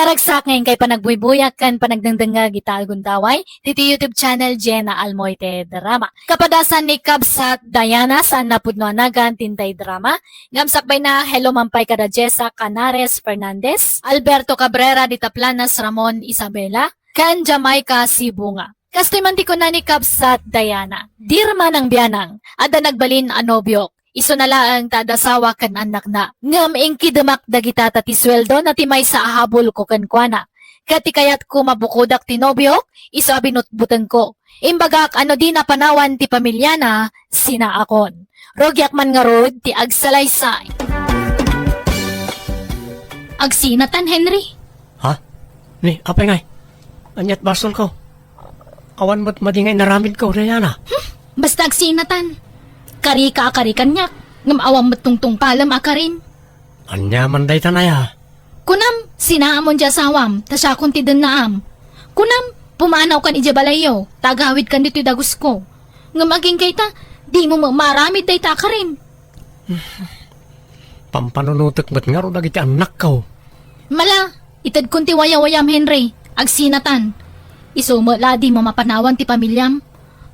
Naragsak ngayon kay panagbuibuyak kan panagdangdanga gitagundaway dito YouTube channel Jenna Almoite Drama. Kapadasan ni Kabsat Diana sa napudnoanagan tintay drama. Ngamsakbay na hello mampay kada Jessa Canares Fernandez, Alberto Cabrera di Taplanas Ramon Isabela, kan Jamaica Sibunga. Kastoy man di ko na ni Kabsat Diana. Dirma ng biyanang, ada nagbalin anobyok. Iso na laang tadasawa kan anak na. Ngam ingki demak dagita tati sweldo na timay sa ahabol ko kan kuana. Kati kayat ko mabukodak tinobyok, iso abinutbutan ko. Imbagak ano di na panawan ti pamilya na, sina akon. Rogyak man nga rod, ti agsalaysay. Agsinatan, Henry. Ha? Ni, apay ngay. Anyat basol ko. Awan mo't madingay naramid ko, Diana. Basta agsinatan. Kari ka kanyak, ngam awam matungtung palam akarin. Anya man day tanaya. Kunam, sinaamon dya sawam, tasakon ti naam. Kunam, pumanaw kan ija balayo, tagawid kan dito'y dagus ko. Ngam aging kayta, di mo maramid day ta akarin. Pampanunutok ba't nga ro dagiti anak ko? Mala, itad kun ti wayawayam Henry, agsinatan. Isumo ladi mo mapanawan ti pamilyam.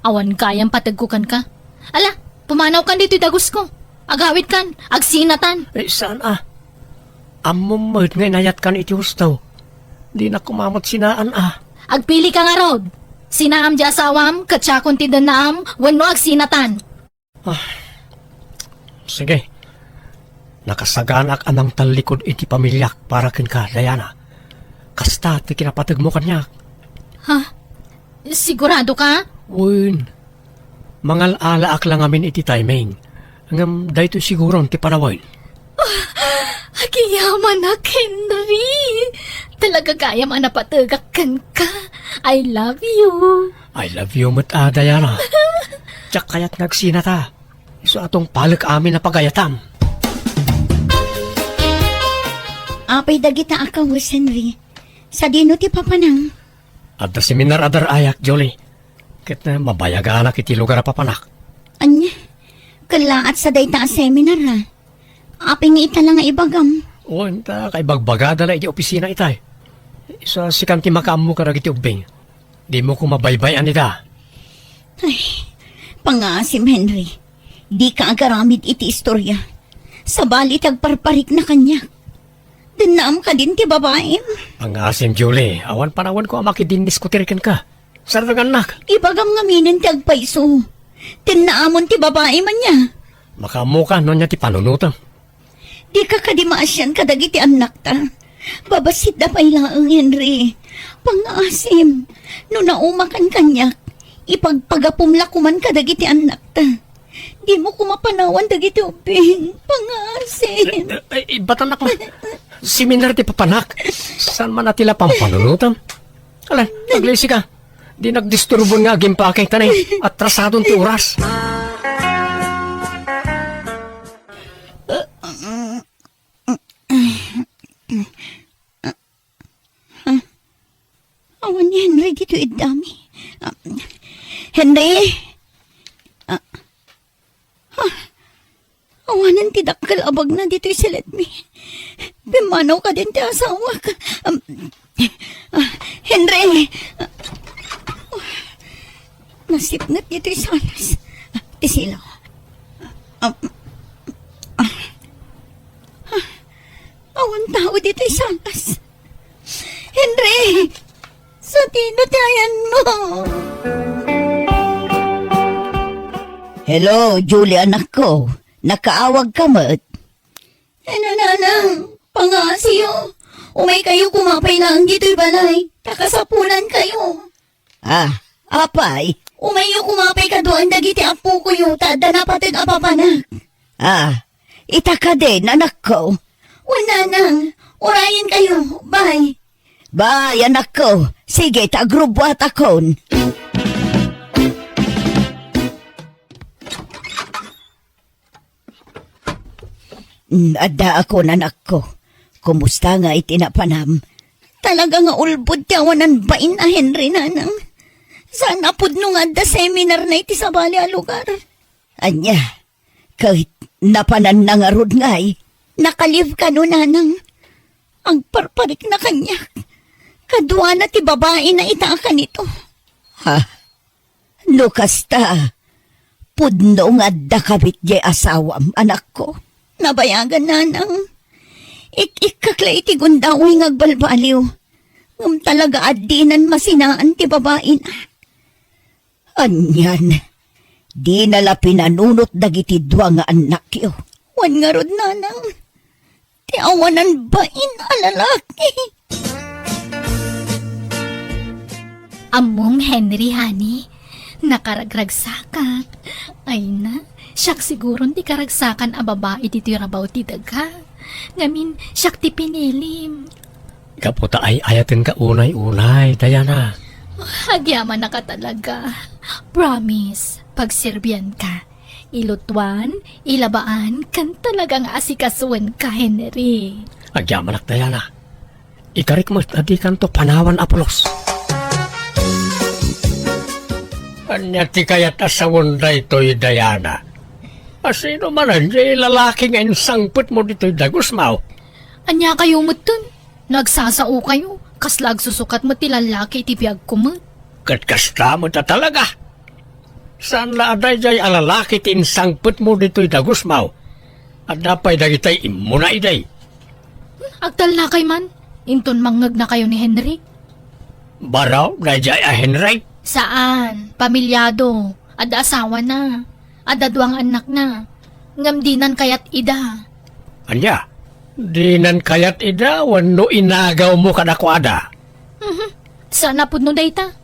Awan kayang patagkukan ka. Ala, pumanaw kan dito'y dagus ko. Agawid kan, agsinatan. Saan Amom mo't ngay nayat kan iti hustaw. Di na kumamot sinaan Agpili ka nga rod. Sinaam di asawam, katsakon ti naam, wano agsinatan. Sige. Nakasaganak anang talikod iti pamilyak para kin ka, Diana. Kasta ti kinapatag mo kanyak. Ha? Sigurado ka? Uyn. Mangal-alaak lang amin iti timing. Hanggang dahito siguro ti panawin. Agiyaman na, Henry. Talaga kaya man napatagakan ka. I love you. I love you mat Diana. Tsak kaya't nagsinata. Iso atong palag amin na pagayatam. Apay dagita akaw, Henry. Sa dino ti papanang. Adda seminar adar ayak, Jolie. Ket na mabayaganak iti lugar papanak. Anya, kalaat sa dayta seminar ha. Apay nga ita lang nga ibagam. O, enta kay bagbagada na iti opisina itay. Isa sikan ti makaam mo karag iti ubing. Di mo ko mabaybayan ita. Ay, pangasim Henry. Di ka agaramid iti istorya. Sa bali tagparparik na kanya. Dinaam ka din ti babae. Pangasim, Julie. Awan panawan ko amakidindiskutirkan ka. Sarang anak. Ibagam nga minin ti agpaiso. Tinaamon ti babae man niya. Makamuka no niya ti panunutan. Di ka kadimaasyan kadagiti anak ta. Babasit na pailaang Henry. Pangasim. No naumakan kanya. Ipagpagapumla kuman kadagiti anak ta. Di mo kumapanawan dagiti ubing. Pangasim. Ba't anak mo? Seminar ti papanak. Saan man natila pampanunutan? Alan, naglisi ka. Di nagdisturbon nga gimpakay tanay at trasadon ti oras. Awan ni Henry dito idami. Henry? Awanan ti dakkel abag na dito isilet mi. Pimanaw ka din ti asawa ka. Henry! Nasipnat dito isalas. Ti sila. Awan tao dito isalas. Henry! Sa tino tayan mo. Hello, Julie anak ko. Nakaawag ka mat? Nanang, pangasiyo. Umay kayo kumapay lang dito'y balay. Takasapulan kayo. Apay? Umayo kumapay ka doon dagiti apo ko yung tada na patid apapanak. Itaka din anak ko. Wala nang. Orayan kayo. Bye. Bye anak ko. Sige, tagrubuat akon. Ada ako nanak ko. Kumusta nga itinapanam? Talaga nga ulbod tiyawanan bain na Henry nanang. Saan apod nung adda seminar na iti sa bali a lugar? Anya, kahit napanan na nga rod nga'y, nakalive ka no nanang. Ang parparik na kanya. Kadwa na ti babae na itaka nito. Ha? Lukas ta. Pudno nga da kabit di asawam, anak ko. Nabayagan na nang. Ikaklay ti gundawi ngagbalbaliw. Ngam talaga adinan masinaan ti babae na. Anyan. Di nala pinanunot dagiti dua nga anak yo. Wan nga rod na nang. Ti awanan bain alalaki. Among Henry, honey, nakaragragsakan. Ay na, siyak siguro di karagsakan a babae dito rabaw ti daga. Ngamin, siyak ti pinilim. Kaputa ay ayatin ka unay-unay, Diana. Agyaman na ka talaga. Promise, pagsirbyan ka. Ilutwan, ilabaan, kan talagang asikasuan ka, Henry. Agyamanak, Diana. Ikarik mo adikan to panawan apulos. Anya ti kayat asawon da ito'y Diana. Asino man anjay lalaki nga insangput mo dito'y dagos mau. Anya kayo mo dun? Nagsasao kayo. Kaslag susukat mo ti lalaki ti biyag kumot. Katkasta mo ta talaga. Saan la aday jay alalaki ti insangput mo dito'y dagos mau. At napay dagitay imuna iday. Agtal na kay man. Inton mangag na kayo ni Henry. Baraw na jay a Henry. Saan? Pamilyado. Ada asawa na. Ada duwang anak na. Ngamdinan kayat ida. Anya, dinan kayat ida wano inagaw mo kadakwada. Sana pud no dayta.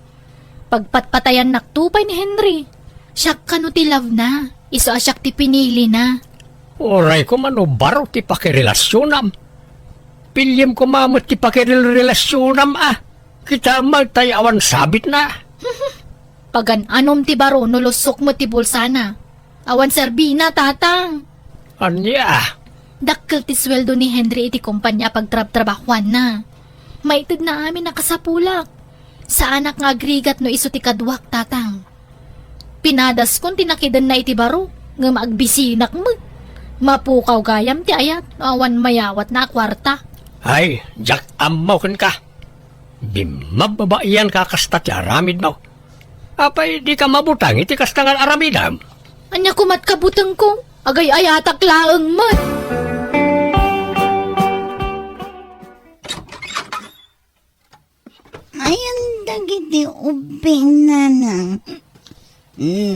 Pagpatpatayan naktupay ni Henry. Siyak kano ti love na. Iso asyak ti pinili na. Oray ko mano baro ti pakirelasyon Pilyem ko mamot ti pakirelasyon Kita magtayawan sabit na. Pagan anom ti baro nulusok mo ti bulsana. Awan serbina tatang. Anya, Dakkel ti sweldo ni Henry iti kumpanya pagtrab-trabahuan na. Maitid na amin nakasapulak. Sa anak nga agrigat no iso ti kadwak tatang. Pinadas kon tinakidan na iti baro. Nga maagbisinak mo. Mapukaw gayam ti ayat. Awan mayawat na kwarta. ay, jak amaw ka. Di mababaian ka kasta ti aramid mo. Apay di ka mabutang iti kasta nga aramidam. Anya kumat kabutang ko. Agay ayatak laeng mat. Ayan dagiti ubing nanang.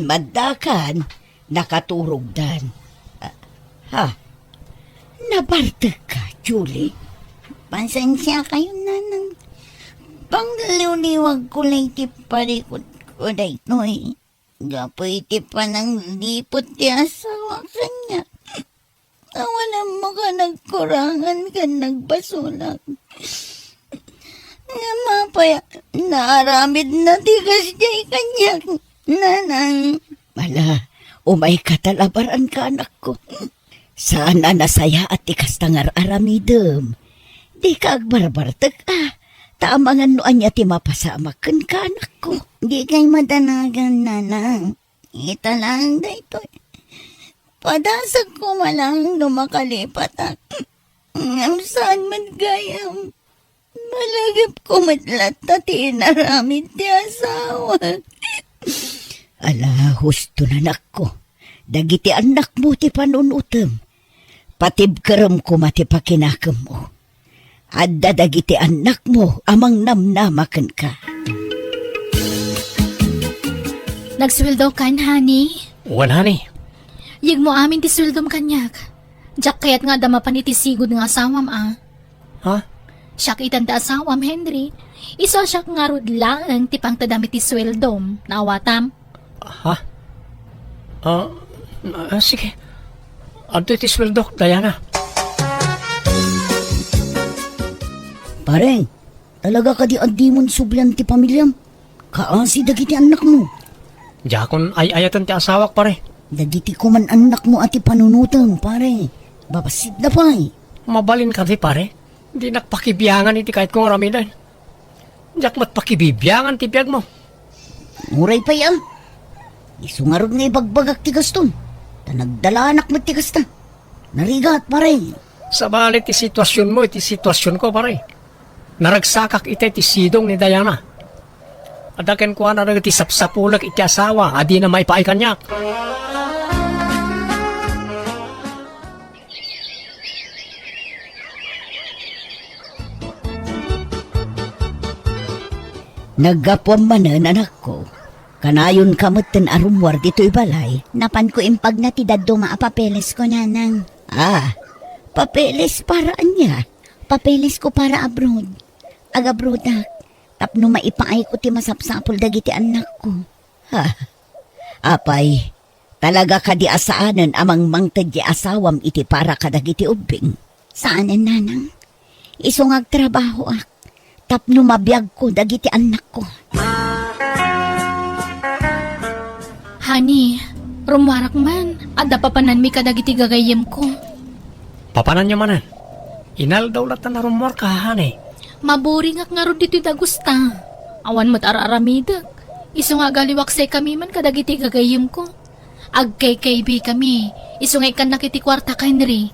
Madakan, nakaturog dan. Nabartag ka, Julie. Pasensya kayo, nanang. Pangliw-liwag ko lang ti parikot ko na ito eh. Gapoy ti pa ng lipot ti asawa kanya. Awalan mo ka nagkurangan ka nagbasulak. Namapaya, naaramid na tigas jay kanya. Nanang. Mala, umay katalabaran ka anak ko. Sana nasaya at tikas tangar aramidem. Di ka agbarbartag Taamangan noan niya ti mapasamakan ka anak ko. Di kay madanagan nanang. Ita lang da ito. Padasag ko malang lumakalipat Ngam saan man gayam. Malagip ko matlat na tinaramid ti asawa. Ala, husto na anak ko. Dagiti anak mo ti panunutem. Patibkaram ko mati pakinakam mo. At dadagiti anak mo amang namnamakan ka. Nagsweldo kan, honey. Wan, honey. Yig mo amin ti sweldom kanyak. Diyak kayat nga damapan iti sigod nga asawam Ha? Siyak itan ti asawam, Henry. Iso siyak nga rod lang ti pangtadamit ti sweldom. Naawatam. Ha? Sige. Adto iti sweldo, Diana. Pare, talaga ka di adimon sublan ti pamilyam. Kaasi dagiti anak mo. Jakon ay ayatan ti asawak pare. Dagiti ko man anak mo ati panunutan, pare. Babasid na pa Mabalin ka di pare. Di nakpakibiyangan iti kahit kong ramidan. Jak matpakibibiyangan ti biyag mo. Muray pa yan. Isungarod nga ibagbagak ti gaston. Ta nagdala anak mo ti gasta. Narigat, pare. Sa bali ti sitwasyon mo, iti sitwasyon ko pare. Naragsakak iti ti sidong ni Diana. Adaken ko na ti sapsapulag iti asawa, adi na may kanyak. Naggapwam manan anak ko. Kanayon kamutin arumwar dito'y balay. Napan ko impag na ti daddo maapapeles ko nanang. Papeles para anya. Papeles ko para abroad. Agabrodak. Tapno maipaay ko ti masapsapol dagiti anak ko. Apay, talaga ka di asaanan amang mangtad di asawam iti para kadagiti ubing. Saanan nanang? Isungag trabaho ak. Tapno mabiyag ko dagiti anak ko. Honey, rumwarak man. Adda papanan mi kadagiti gagayem ko. Papanan niya manan. Inal daw latan na rumor ka, hanay. Maburing ak nga ron dito'y dagusta. Awan mo't araramidak. Iso nga galiwaksay kami man kadagiti gagayem ko. Agkay-kaybi kami. Iso nga ikan nakiti kwarta ka, Henry.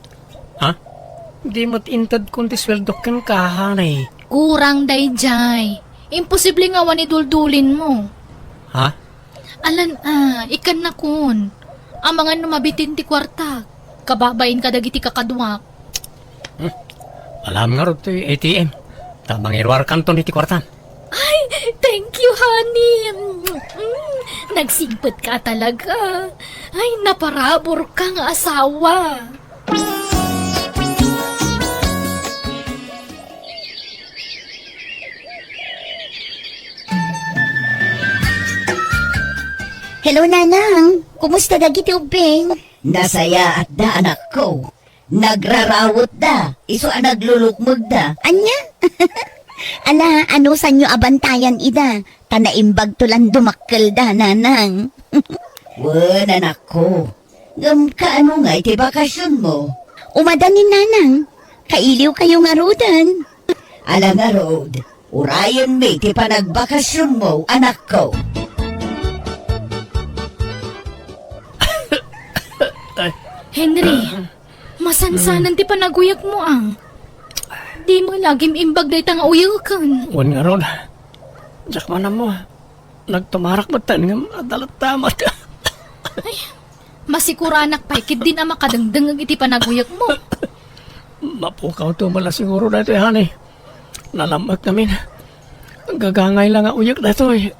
Ha? Di mo't intad kundi sweldokan ka, hanay. Kurang dayjay. Imposible nga wan iduldulin mo. Ha? Alan ikan na kun. Ang mga numabitin ti kwarta. Kababain kadagiti kakadwak. Alam nga rin ito yung ATM. Tamang irwar kanton iti kwartan. Ay, thank you, honey. Nagsimpot ka talaga. Ay, naparabor ka nga asawa. Hello nanang. Kumusta dagiti ubing? Nasaya at da anak ko. Nagrarawot da. Iso naglulukmog da. Anya? Ala, ano sa inyo abantayan ida? Tanaimbag tulan dumakkel da nanang. Wan anak ko. Ngam ka ano nga iti bakasyon mo? Umadanin nanang. Kailiw kayo nga rodan. Alam nga road. Urayan mi ti panagbakasyon mo anak ko. Henry, masansanan ti panaguyag mo ang. Di mo lagim imbag day tang uyakan. Wan nga ron. Diyak man mo. Nagtumarak matan nga adalat tamat. Masikuranak pa ikit din ang makadangdang iti panaguyag mo. Mapukaw to mala siguro na ito, hanay. Nalamag namin. Gagangay lang ang uyak na ito, eh.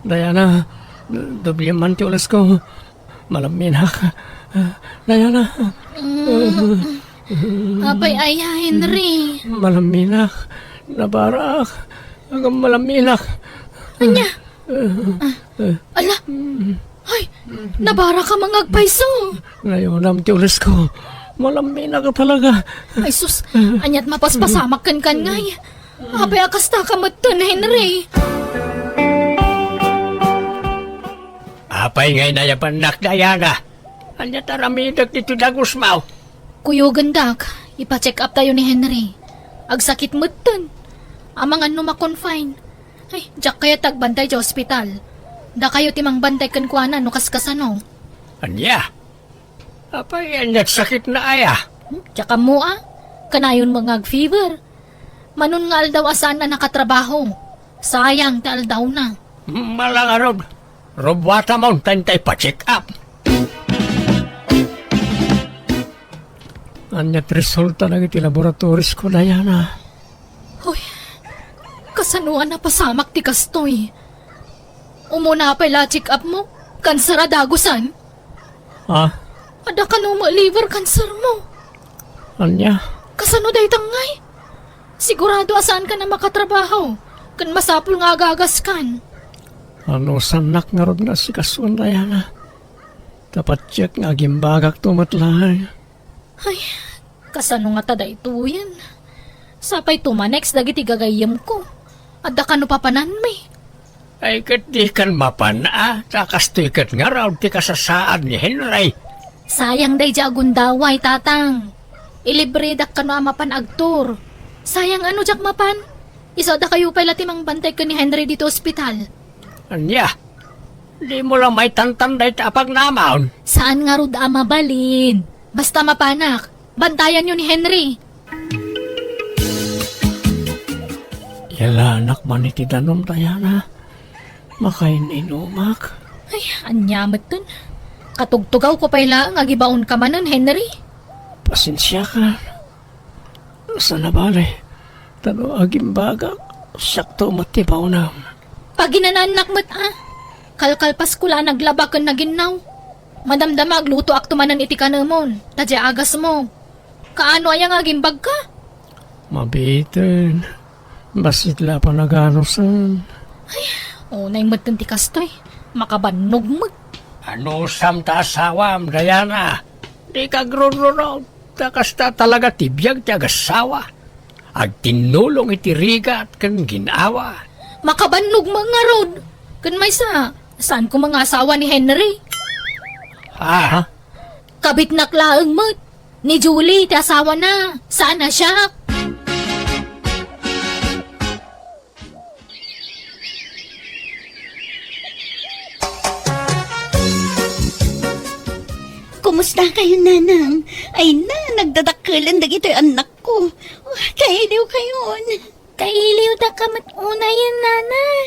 Diana, doble man ti ulas ko. Malaminak. Diana. Apay aya, Henry. Malaminak. Nabarak. Hanggang malaminak. Anya? Ala. Ay, nabara ka mga agpayso. Ngayon ti ulas ko. Malaminak ka talaga. Ay sus, anyat mapaspasamak kan ngay. Apay akasta ka matan, Henry. Apay ngay na yapanak, Diana. Anya taramidak dito dagusmaw. Kuyo gandak, ipa-check up tayo ni Henry. Agsakit matan. Amang ano ma-confine. Ay, jak kaya tagbantay sa ospital. Da kayo timang bantay kan kuana no kaskasano. Anya? Apay, anyat sakit na aya. Tsaka mo kanayon mga fever. Manon nga aldaw asan na nakatrabaho. Sayang ta aldaw na. Malangarod. Robwata Mountain tayo pa-check up. Anyat resulta na iti laboratories ko, Diana. Hoy, kasanuan na pasamak ti kastoy. Umuna pa ila check up mo, kanser adagusan. Ha? Ada ka no liver cancer mo. Anya? Kasano day tangay? Sigurado asaan ka na makatrabaho. Kan masapul nga agagas kan. Ano sanak nga rod nga si Kasuan, Diana? Dapat check nga gimbagak tumatlahay. Ay, kasano nga tada ito yan. Sapay tumanex dagiti gagayam ko. Ada ka no papanan may. Ay kat di kan mapana. Takas ti kat nga raw ti kasasaan ni Henry. Sayang day ja agundaway tatang. Ilibredak ka no amapan agtor. Sayang ano jak mapan? Isa da kayo pala timang bantay ka ni Henry dito ospital. Anya? Di mo lang may tantanday tapag namaon. Saan nga rod mabalin? Basta mapanak. Bantayan yun ni Henry. Yala anak man iti danom, Diana. Makain inumak. Ay, anyamat dun. Katugtugaw ko pala nga gibaon ka man nun, Henry. Pasensya ka. Sana bale. Tano agimbaga. Sakto matibaw na. Pag ginananak mo't kalkalpas ko lang naglaba ka na ginaw. Madamdamag luto ak tumanan iti kanamon. Tadya agas mo. Kaano ay nga gimbag ka? Mabitin. Basitla pa naganusan. Unay mo't ti kastoy. Makabanog mo't. Ano samta asawam, Diana? Di ka grunrunod. Takasta talaga tibiyag ti agasawa. Ag tinulong iti riga at kan ginawa. Makabanog mga rod. Kan may saan ko mga asawa ni Henry? Ha? Kabit naklaang mo't. Ni Julie, ti asawa na. Saan na siya? Kumusta kayo, nanang? Ay na, nagdadakalan na gito'y anak ko. Kailiw kayon. Kailiw da ka matuna yan, nanay.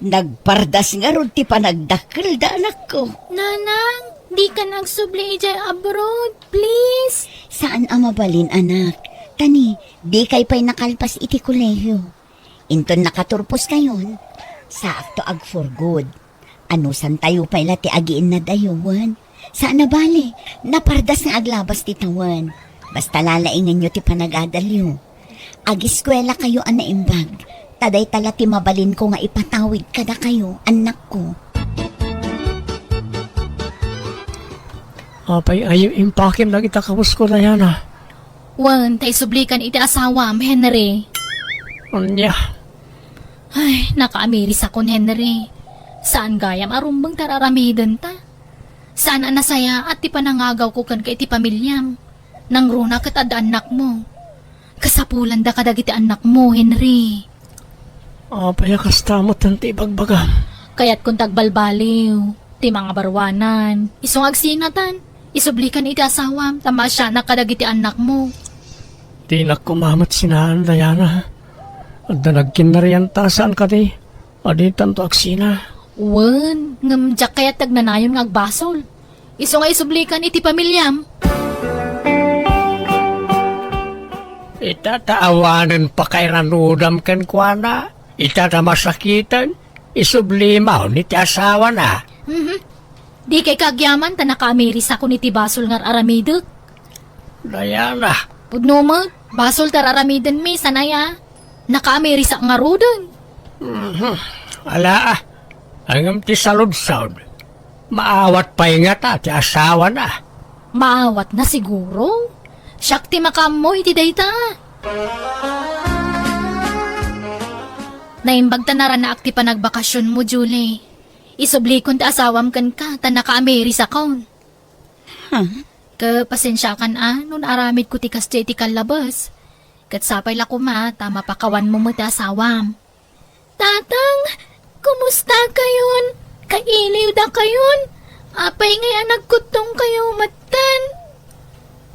Nagpardas nga ron ti panagdakal da anak ko. Nanang, di ka nagsubli ijay abroad, please. Saan mabalin, anak? Tani, di kay pa'y nakalpas iti kolehiyo. Inton nakaturpos kayon. Sa akto ag for good. Ano san tayo pa'y lati agiin na dayowan? Saan na bali? Napardas nga aglabas ti tawan. Basta lalaingan nyo ti panagadalyo. Ag-eskwela kayo ang naimbag. Taday tala ti mabalin ko nga ipatawid kada kayo, anak ko. Apay ayaw impakim na kita kapos ko, Diana. Wan, tay sublikan iti asawam, Henry. Anya, Ay, nakaamiris akon, Henry. Saan gayam arumbang tararamidan ta? Saan anasaya at ti panangagaw ko kan kay ti pamilyam? Nang runa kat ad anak mo. Kasapulan da kadag iti anak mo, Henry. apay kastamot ang tibagbagam. Kaya't kung tagbalbaliw, ti mga barwanan, isong agsinatan, isublikan iti asawam, tama siya na kadag iti anak mo. Di na kumamat sinahan, Diana. At danagkin na riyan ta saan ka di. Aditan to aksina. Wan, ngamjak kaya't tagnanayon nga agbasol. Iso nga isublikan iti pamilyam. Itataawanan pa kay ranudam kan kuana. Itatamasakitan. Isublimaw ni ti asawa na. Di kay kagyaman ta nakaamiris ako ni ti basol nga aramidot. Diana, Pudno mo, basol tar aramidan mi sanaya. Nakaamiris ak nga rudan. ala hanggang ti salud-salud. Maawat pa nga ta ti asawa na. Maawat na siguro. Siyak ti makamoy ti dayta. Naimbag ta na ak ti panagbakasyon mo, Julie. Isublikon ti asawam kan ka, ta naka-ameris akon. Pasensya kan nun aramid ko ti kastya ti kalabas. Kat sapay la kuma, ta mapakawan mo mo ti asawam. Tatang, kumusta kayon? Kailiw da kayon? Apay ngayon nagkutong kayo matan.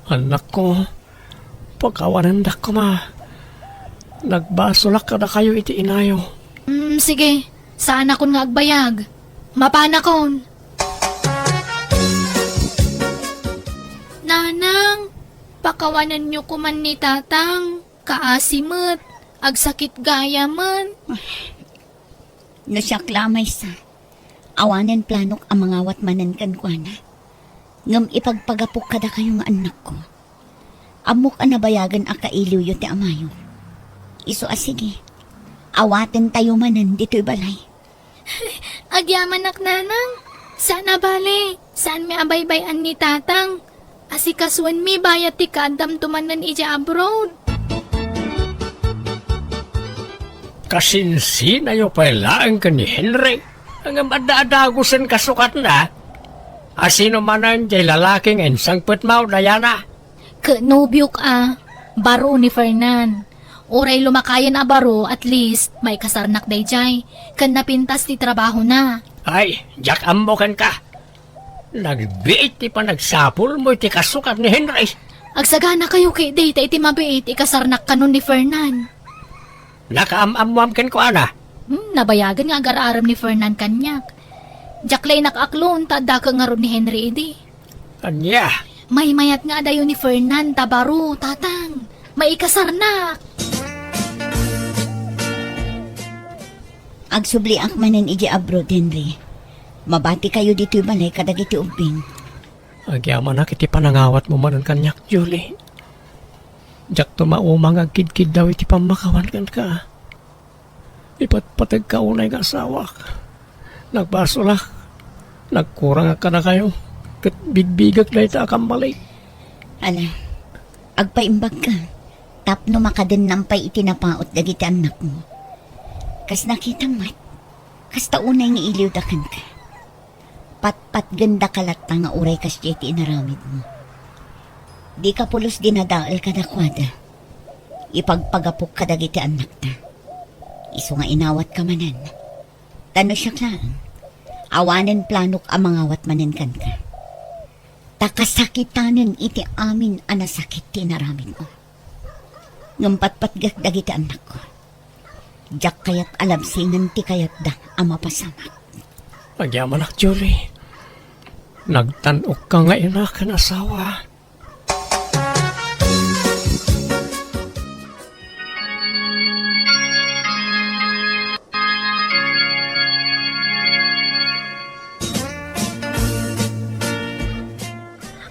Anak ko, pagkawanan da ko ma. Nagbasulak ka na kayo iti inayo. Sige, saan akon nga agbayag? Mapana kon. Nanang, pakawanan nyo kuman ni tatang. Kaasimot, agsakit gaya man. Nasyak lamay sa. Awanan planok ang mga watmanan kan kuana. Ngam ipagpagapok kada kayo nga anak ko. Amok anabayagan a kailiw yo ti amayo. Iso sige. Awaten tayo manan dito'y balay. Agyaman ak nanang. Sana bale, saan may abaybayan ni tatang? Asikasuan mi bayat ti kadam tumanan ija abroad. Kasinsi na yung pailaan ka ni Henry. Ang madadagusan kasukat na. Asino manan jay lalaking ensangput mo, Diana. Kenobyok baro ni Fernan. Oray lumakayan a baro, at least may kasarnak day jay. Kan napintas ti trabaho na. Ay, Jack amokan ka. Nagbiit ti pa nagsapol mo iti kasukat ni Henry. Agsagana kayo kay data iti mabiit ikasarnak kanon ni Fernan. Nakaamamwamken ko ana. Nabayagan nga agar-aram ni Fernan kanyak. Jaklay nakaaklon tada ka nga ron ni Henry idi. Anya, May mayat nga dayo ni Fernan tabaro tatang. May ikasarnak. Agsubli ak manen iji abroad, Henry. Mabati kayo dito yung balay kadag iti ubing. agyaman na kiti panangawat mo manon kanyak, Julie. Jack tumaumang agkid-kid daw iti pamakawan kan ka. Ipatpatag ka unay nga asawak. Nagbasolak. Nagkurang ka na kayo. Kat bigbigak na ita akang balik. Ala, agpaimbag ka. Tapno makadin nampay itinapaot dagiti anak mo. Kas nakita mat, kas taunay nga iliw dakan ka. Pat ganda kalat nga uray kas jeti inaramid mo. Di ka pulos dinadaal ka dakwada. Ipagpagapok ka dagiti anak ta. Iso nga inawat ka manan. Tano siya klaan. Awanen planok ang mangawat manen kan ka. Takasakitanen iti amin anasakit tinaramid mo. Ngampatpatgak dagiti anak ko. Diyak kayat alabsingan ti kayat da ang mapasamak. Agyaman na, Julie. Nagtanok ka nga ina kan asawa.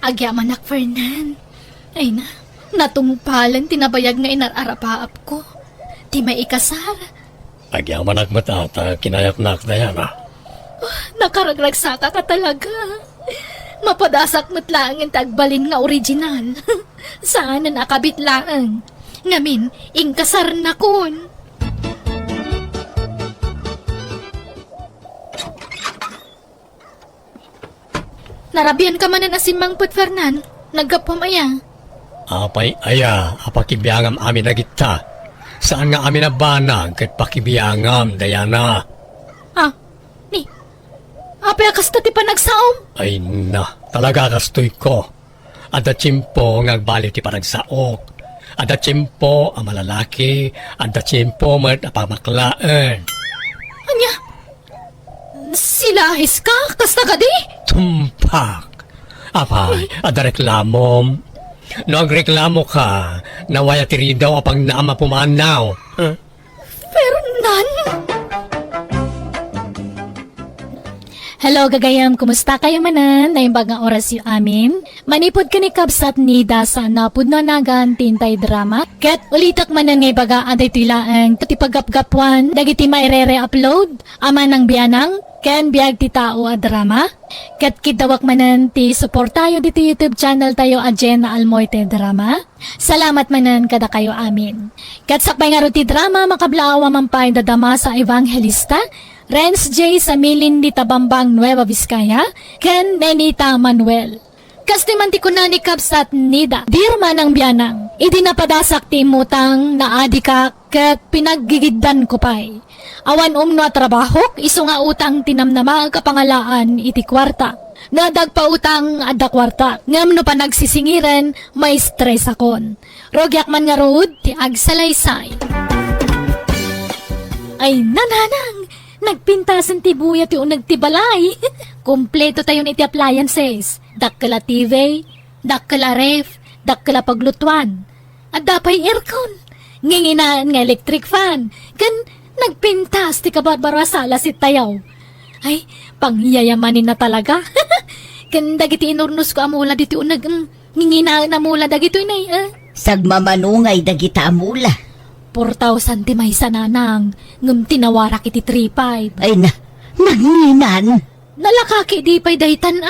Agyamanak Fernan. Ay na, natungpalan tinabayag nga inararapaap ko. Di may ikasar. Agyaman nagmatata, kinayap-nak na yan, ha? Nakaragragsaka ka talaga. Mapadasak mo't lang ang tagbalin nga original. Saan na nakabit lang. Ngamin, ingkasar na kun. Narabian ka man na asimang put, Fernan. Nagkapam aya. Apay aya, apakibiyangam amin na kita. Saan nga amin na banag kat pakibiyangam, Diana? Ah, ni. Apay akasta ti pa nagsaom. Ay na, talaga kastoy ko. Ada tsimpo ngagbali ti panagsaok. Ada tsimpo ang malalaki. Ada tsimpo mat apamaklaan. Anya? Silahis ka? Kasta ka di? Tumpak. Apay, ada reklamom. Nagreklamo ka, nawaya tiri daw apang naama pumanaw. Huh? Fernan! Hello, gagayam. Kumusta kayo manan? Naimbag nga oras yung amin. Manipod ka ni Kabsat Nida sa napudno nagan tintay drama. Ket ulitak manan ngay baga aday tilaang tatipagapgapuan. Dagiti maire-re-upload. Ama ng biyanang. Ken biag ti tao a drama. Ket kidawak manan ti support tayo diti YouTube channel tayo a Jenna Almoite Drama. Salamat manan kada kayo amin. Ket sakbay nga ro ti drama makablaawa mampay dadama sa Evangelista. Renz J. sa Milindi Tabambang Nueva Vizcaya, Ken Nenita Manuel. Kastiman ti kuna ni Kabsat Nida, dirma ng biyanang, idinapadasak ti mutang na adika ket pinaggigiddan ko pay. Awan umno at trabahok, iso nga utang tinamnama kapangalaan iti kwarta. Nadagpa utang adda kwarta, ngam no pa nagsisingiran, may stress akon. Rogyak man nga rood, ti agsalaysay. Ay nananang! Nagpintasan ti buya ti unag ti balay. Kompleto tayo iti appliances. Dakkala TV, dakkala ref, dakkala paglutuan. At dapay aircon. Nginginaan nga electric fan. Kan nagpintas ti kabarbara sala si tayaw. Ay, pangyayamanin na talaga. Kan dagiti inurnos ko amula diti unag nginginaan amula dagito inay. Sagmamanungay dagita amula. 4,000 ti may sananang, ngam tinawarak iti 3,500. Ay na, nagnginan. Nalakaki di pa'y daytan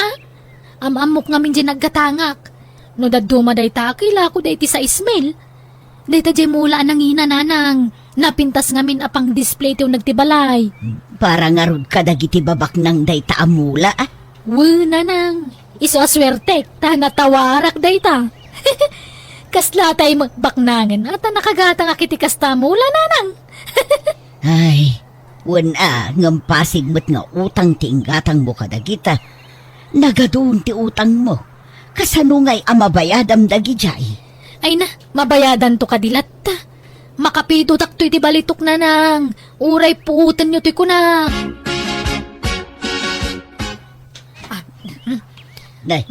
Amamok ngamin di naggatangak. No daduma dayta, kila ko dayti sa Ismail. Dayta di mula nangina nanang. Napintas ngamin apang display tiyo nagtibalay. Para nga rod ka dagiti babak ng dayta amula, ah. Nanang. Iso aswertek, ta natawarak dayta. Kaslatay baknangan at nakagatang akiti kasta mula nanang. Ay, Wala, ngampasig mo't nga utang ti inggatang mo kadagita. Nagadoon ti utang mo. Kasano nga'y amabayadam dagijay. Ay na, mabayadan to kadilat ta. Makapito takto iti balitok na nang. Uray puutan nyo ti kunak. Nay,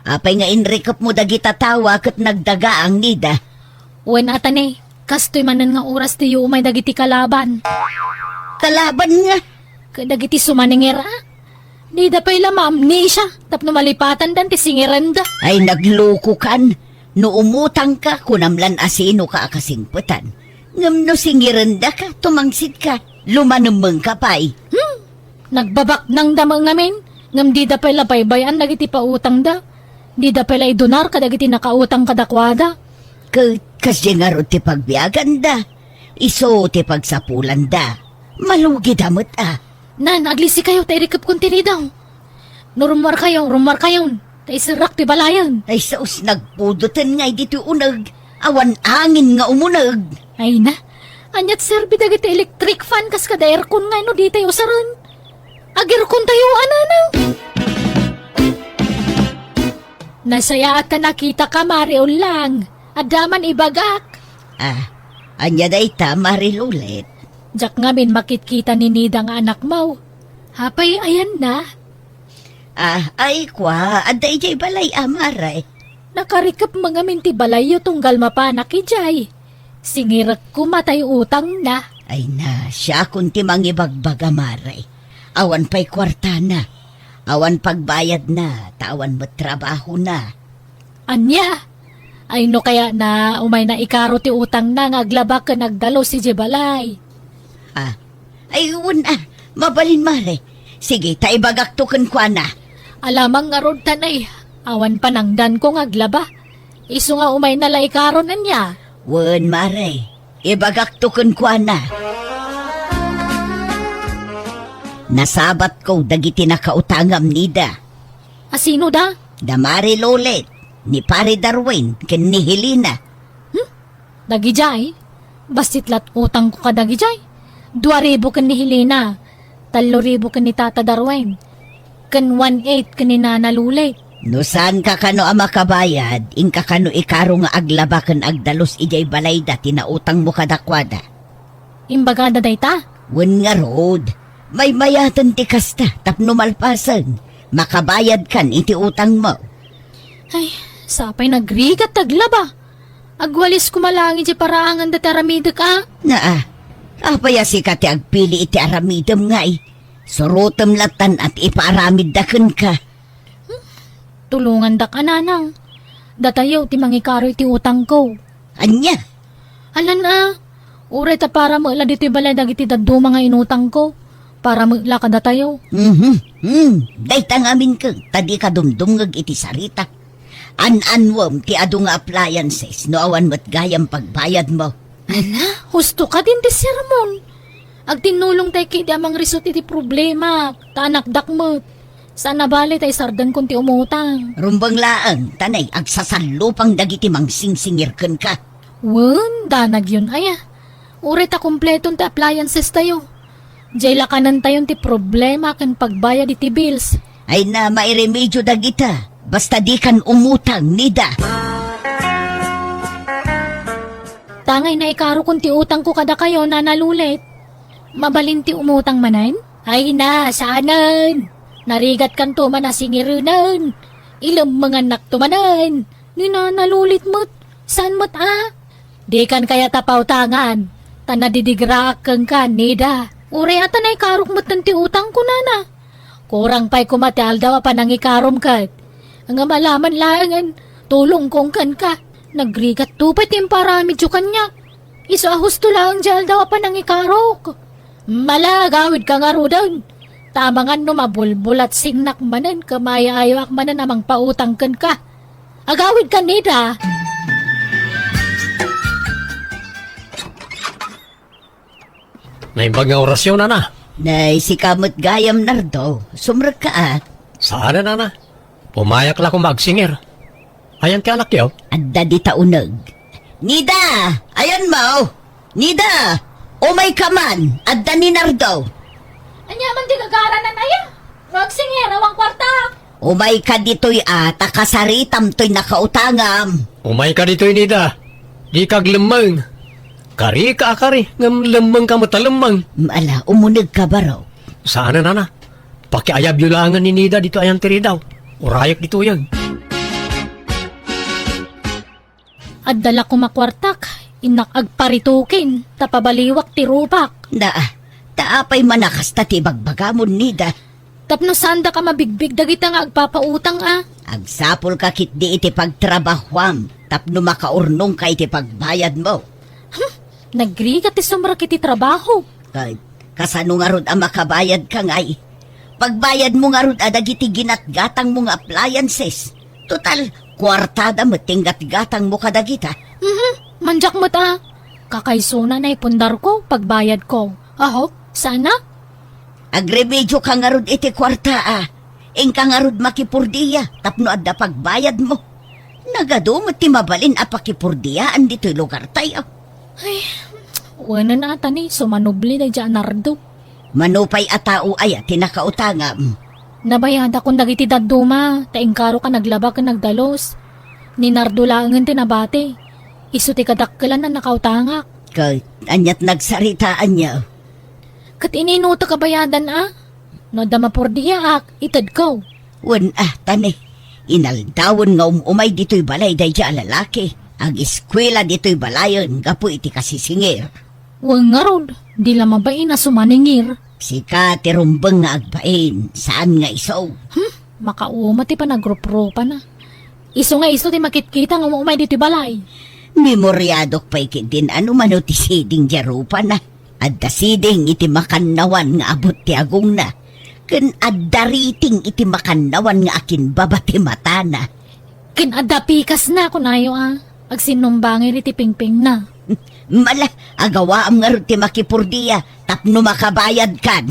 apay nga inrekap mo dagita tawa kat nagdaga ang nida. Uwan atan eh. Kastoy manan nga oras ti umay dagiti kalaban. Kalaban nga. Kadagiti sumaningera. Di da pa'y lamam ni siya. Tapno malipatan dan ti singiranda. Ay nagloko kan. No umutang ka, kunamlan asino ka akasingputan. Ngam no singiranda ka, tumangsit ka. Lumanumang ka pa'y. Nagbabak ng damang namin. Ngam di da pa'y labaybayan dagiti pautang da. Di da pa'y idonar kadagiti nakautang kadakwada. Kasi nga ro ti pagbiagan da. Iso ti pagsapulan da. Malugi damot Nan, aglisi kayo, tairikap kong tinidaw. No rumar kayo. Taisirak ti balayan. Ay saus nagpudutan nga dito unag. Awan angin nga umunag. Ay na, anyat serbi dagiti electric fan kas kada aircon nga no di tayo saran. Agirkon tayo ananang. Nasaya at nakita ka mariol lang. Adaman ibagak. Anya day ta marilulit. Jak ngamin makitkita ni Nida nga anak mo. Hapay ayan na. Ay kwa, aday jay balay amaray. Nakarikap mga minti balayo tunggal mapanak ijay. Singirak ko matay utang na. Ay na, siya kunti mangibagbag amaray. Awan pa'y kwarta na. Awan pagbayad na, tawan mo't trabaho na. Anya? Ay no kaya na umay na ikaro ti utang na nga aglabak ka nagdalo si Jebalay. Ay una, mabalin mare. Sige, taibagaktukan kwa na. Alamang nga rod tanay, awan panangdan ko nga aglaba. Isu nga umay na laikaro na niya. Wan mare, ibagaktukan kwa na. Nasabat ko dagiti nakautangam nida. Asino da? Damari Lolet, ni Pare Darwin, ken ni Helena. Dagijay? Bastitlat utang ko ka dagijay. 2,000 kan ni Helena. 3,000 kan ni Tata Darwin. Kan 1,800 kan ni Nana Lulay. No saan ka kano ang makabayad, inka kano ikaro nga aglaba kan agdalos ijay balayda tinautang mo kadakwada. Imbagada day ta? Wan nga road, may mayatan ti kasta tapno malpasan. Makabayad kan iti utang mo. Ay, sapay nagrigat taglaba. Agwalis kumalangi di paraangan dati aramida ka. Apaya si kati agpili iti aramidam ngay. Surutam latan at ipaaramid daken ka. Tulungan da ka nanang. Datayaw ti mangikaro iti utang ko. Anya? Alan uray ta para maula dito balay dagiti daddo mga inutang ko. Para maula ka datayaw. Dayta ngamin ka, tadi ka dumdungag iti sarita. An-anwam ti adu nga appliances no awan mo't gayam pagbayad mo. Ala, husto ka din ti sermon. Agtinulong tayo kiti amang risot iti problema. Tanakdak mo. Sana bali tayo sardan kunti umutang. Rumbang laang, tanay, agsasalupang dagiti mangsingsingirken ka. Wan, danag yun aya. Uray ta kompletong ti appliances tayo. Jay lakanan tayo ti problema kan pagbayad iti bills. Ay na mairemedyo dagita, basta di kan umutang, nida. Tangay na ikaro kung ti utang ko kada kayo na nalulit. Mabalin ti umutang manan? Ay na, saanan. Narigat kan to man asingirunan. Ilam mga anak to manan. Ninanalulit mo't. San mo't Di kan kaya tapaw tangan. Tanadidigraak kang kanida. Uri ata na ikarok mo't ti utang ko nana. Kurang pa'y kumatal daw pa nang ikarom kat. Ang malaman laangan, tulong kong kan ka. Nagrigat tupay timparami jo kanya. Iso husto lang jal daw pa nang ikarok. Malagawid ka nga rudan. Tamangan no mabulbulat singnak manan kamayayayak manan amang pautang kan ka. Agawid ka nida. Naimbag nga orasyon na. Nay, si kamot gayam nardo, sumrag ka Saan na? Pumayak lang kung magsingir. Ayan ka anak yaw. Adda di taunag. Nida! Ayan mo! Nida! Umay ka man, adda ni Nardo. Anya man di gagara na naya. Magsingir, awang kwarta. Umay ka dito'y takasaritam to'y nakautangam. Umay ka dito, Nida. Di kag lemang. Kari ka akari, ngam lemang ka matalemang. Mala, umunig ka ba raw? Sana na na. Pakiayab yulangan ni Nida dito ayang tiri daw. Urayak dito yan. At dala ko makwartak. Inak agparitukin. Tapabaliwak ti rupak. Taapay manakas ta ti bagbagamon nida. Tapno sanda ka mabigbig dagita nga agpapautang Agsapol ka kit di iti pagtrabahwam. Tapno makaurnong ka iti pagbayad mo. Nagriga ti sumra kiti trabaho. Kasano nga rod ang makabayad ka ngay. Pagbayad mo nga rod adagiti ginatgatang mo nga appliances. Total, kwartada mo tinggat-gatang mo kadagita. Manjak mo Kakaysuna na ipundar ko pagbayad ko. Aho, sana? Agremedyo ka nga rod iti kwarta Ing ka nga rod makipurdiya. Tapno adda pagbayad mo. Nagado mo ti mabalin apakipurdiyaan dito'y lugar tayo. Wala na ata ni sumanubli na dyan Nardo. Manupay atao ay tinakautangam. Nabayada kong dagiti daduma. Taingkaro ka naglaba ka nagdalos. Ni Nardo langan tinabate. Isu ti kadakkelan na nakautangak. Anyat nagsaritaan niya. Kat ininuto kabayadan No damapurdiya itad ko. Wan tani. Inaldawon nga umay dito'y balay day dya lalaki. Ang eskwela dito'y balayon, gapo iti kasisingir. Wang nga rod, di lamang ba na sumaningir? Sika tirumbang nga agbain, saan nga iso? Makauma ti pa nagrup-rupa na. Iso nga iso ti makitkita nga umay dito'y balay. Memoryadok pa din ano mano ti siding jarupa na. Adda siding iti makannawan nga abot ti agong na. Ken adda riting iti makannawan nga akin babati mata na. Kinadda pikas na kunayo Agsinumbangin iti pingping na. Mala, agawa am nga rin ti makipurdiya, tapno makabayad kan.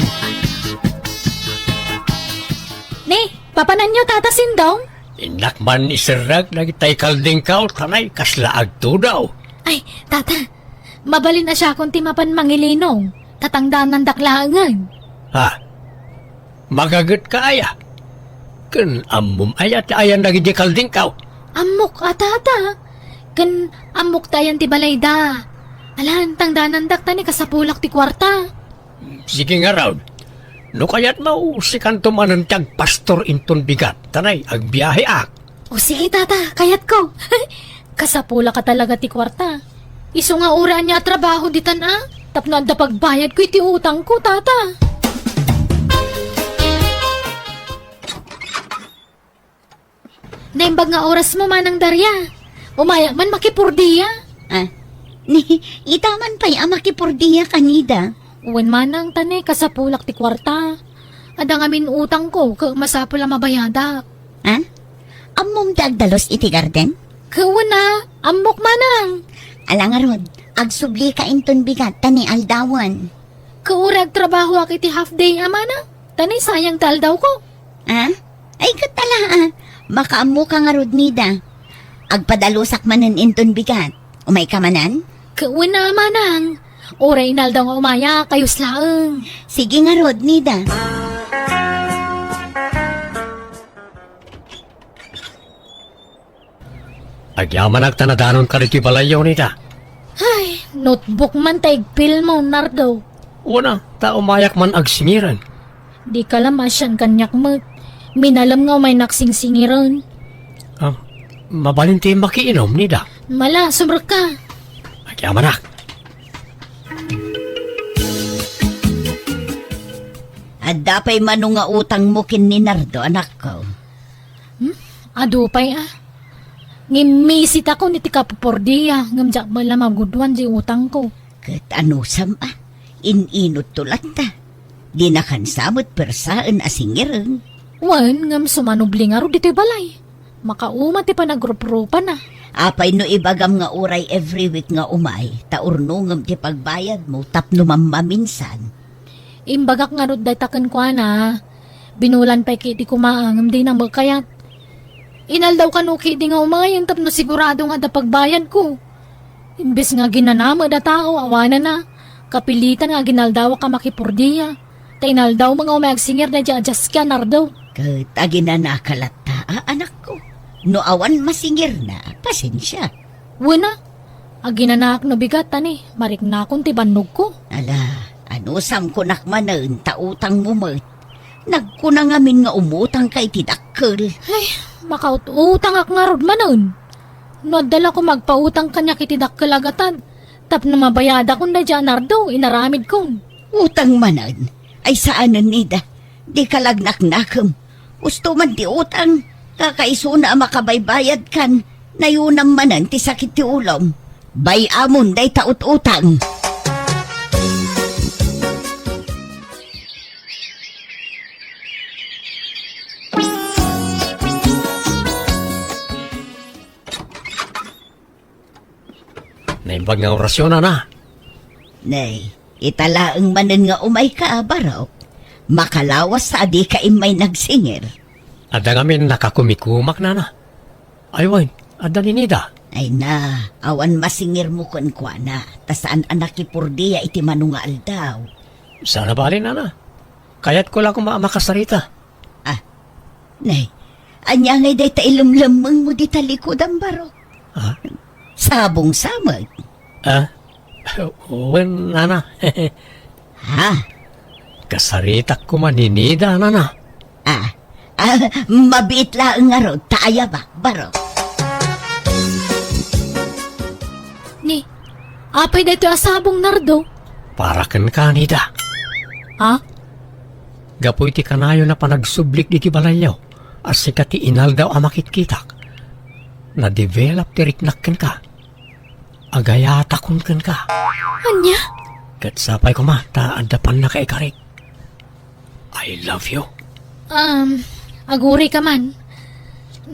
Ni, papanan nyo tatasin daw? Inak man isirag na kitay kalding kao, tanay kaslaag to daw. Ay, tata, mabalin na siya kung timapan mangilinong. Tatangdaan ng daklangan. Ha? Magagat ka aya? Kan amum ayat ayan lagi di kalding kao. Amok tata. Kan amok tayan ti balay da. Alan, tangdanan dakta ni kasapulak ti kwarta. Sige nga raw. No kaya't mausikan tumanan tiyag pastor inton bigat. Tanay, agbiyahe O sige tata, kayat ko. Kasapula ka talaga ti kwarta. Iso nga ura niya trabaho ditan Tapno anda pagbayad ko iti utang ko tata. Naimbag nga oras mo manang darya. Umaya man makipurdiya. Itaman pa'y makipurdiya kanida. Uwan manang tane kasapulak ti kwarta. Ada ngamin utang ko masapula mabayada. Amom dagdalos iti garden? Kawana, amok manang. Alangarod, agsubli ka inton bigat tani aldawan. Kaurag trabaho ak iti half day amana. Tani sayang taldaw ko. Ay katala makaamo ka nga rod nida. Agpadalusak manan inton bigat. Umay ka manan? Kawana manang. Oray inaldaw nga umaya kayos laeng. Sige nga rod nida. Agyaman agtanadanon ka riti balayaw nita. Ay, notebook man taigpil mo, Nardo. Una, ta umayak man agsingiran. Di ka lang masyan kanyak mo. Minalam nga may naksing-singiran. Mabalinti makiinom nida. Mala, sumrak ka. Agyaman Adda pa'y mano nga utang mo kin ni Nardo, anak ko. Adupay Ngimisit ako ni tika pupordiya. Ngamjak mo lang magudwan di utang ko. Kat ano sama, ininot tulat ta. Di nakansamot persaan asingiran. Wan, ngam sumanubli nga ro dito'y balay. Makauma ti pa nagrup-rupa na. Apay no ibagam nga uray every week nga umay, taurnungam ti pagbayad mo tapno mamaminsan. Imbagak nga ro daytakan ko Binulan pa kiti kumaangam di na magkayat. Inaldaw ka no kiti nga umayang tapno sigurado nga da pagbayad ko. Imbes nga ginanama da tao, awana na. Kapilitan nga ginaldaw ka makipurdiya. Tainaldaw mga umagsingir na dyan adjust ka, Nardo. Kat agin na nakalata, anak ko. No awan masingir na, pasensya. Wala. Aginanak no bigat tani. Marik na akong tibanog ko. Ala, ano sam ko nakmanan, tautang mumot. Nagkuna ngamin nga umutang kay tidakkel. Ay, makautang ak nga rod manon. Nadala ko magpautang kanya kitidak kalagatan. Tap na mabayada kong na dyan, Nardo. Inaramid kong. Utang manan, ay saanan nida. Di kalagnak-nakam. Gusto man di utang. Kakaiso na makabaybayad kan. Nayunam manan ti sakit ti ulom. Bay amon day taut-utang. Naimbag nga orasyon na. Nay, italaang manan nga umay ka, baraw. Makalawas sa adi ka imay nagsingir. Ada ngamin nakakumikumak na. Aywan, ada ni Nida. Ay na, awan masingir mo kun kwa na. Tasaan anak ipurdiya iti manungal daw. Sana bali na. Kaya't ko lang kung makasarita. Nay, anya ngay day tailumlamang mo di talikod ang baro. Ha? Sabong samag. Uwan, nana. Ha? Kasarita ko man ni Nida, nana. Mabit lang nga ro, taaya ba, baro? Ni, apay dito asabong, Nardo. Para kan ka, Nida. Ha? Gapoy ti kanayo na panagsublik di ti balalyaw. As kati inal daw amakit-kitak. Na-develop ti riknakken ka. Agayatakon kan ka. Anya? Kat sapay ko ma, taadapan na ka ikarik. I love you. Aguri ka man.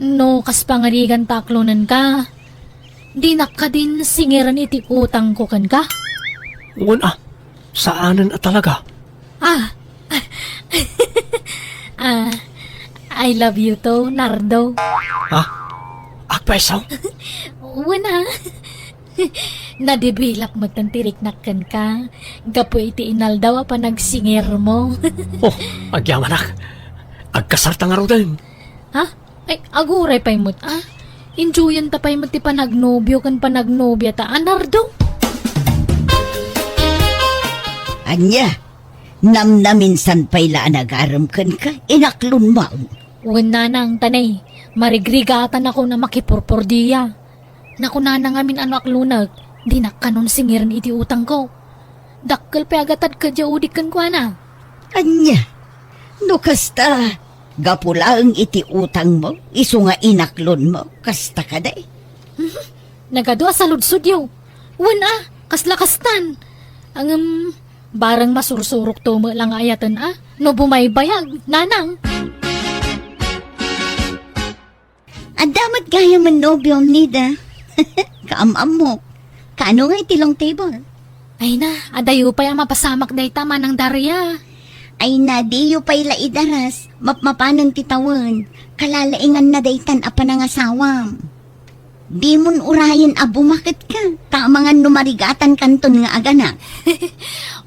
No, kas pangarigan taklonan ka. Di na ka din singiran iti utang ko kan ka. Una, saanan at talaga? I love you to, Nardo. Ha? Akpesaw? Wala. Nadibilap mo tan tiriknakan ka. Gapo iti inal daw pa nagsingir mo. Oh, agyamanak. Agkasarta nga ro din. Ha? Ay, aguray pa'y mo't, enjoyan ta pa'y mo't ti panagnobyo kan panagnobya ta, Nardo. Anya, namnaminsan pa'y laan agaram kan ka, inaklon maun. Wala nang tanay, marigrigatan ako na makipurpordiya. Nakuna na ngamin anak lunag, di na kanon singiran iti utang ko. Dakkel pa agatad ka jaudikan ko na. Anya, no kasta, gapulaang iti utang mo, iso nga inaklon mo, kasta ka day. Nagadwa sa ludsudyo. Wala, kasla-kastan. Ang barang masursurok to mo lang ayatan no bumaybayag, nanang. Ang damat gaya man nobyo, Nida. Kaamam mo. Kaano nga itilong table? Ay na, adayo pa yung mapasamak day tama ng Darya. Ay na, diyo pa'y laidaras. Mapmapanang titawan. Kalalaingan na daytan apa ng asawam. Di mon urayan bumakit ka. Tamangan numarigatan kanton nga agana.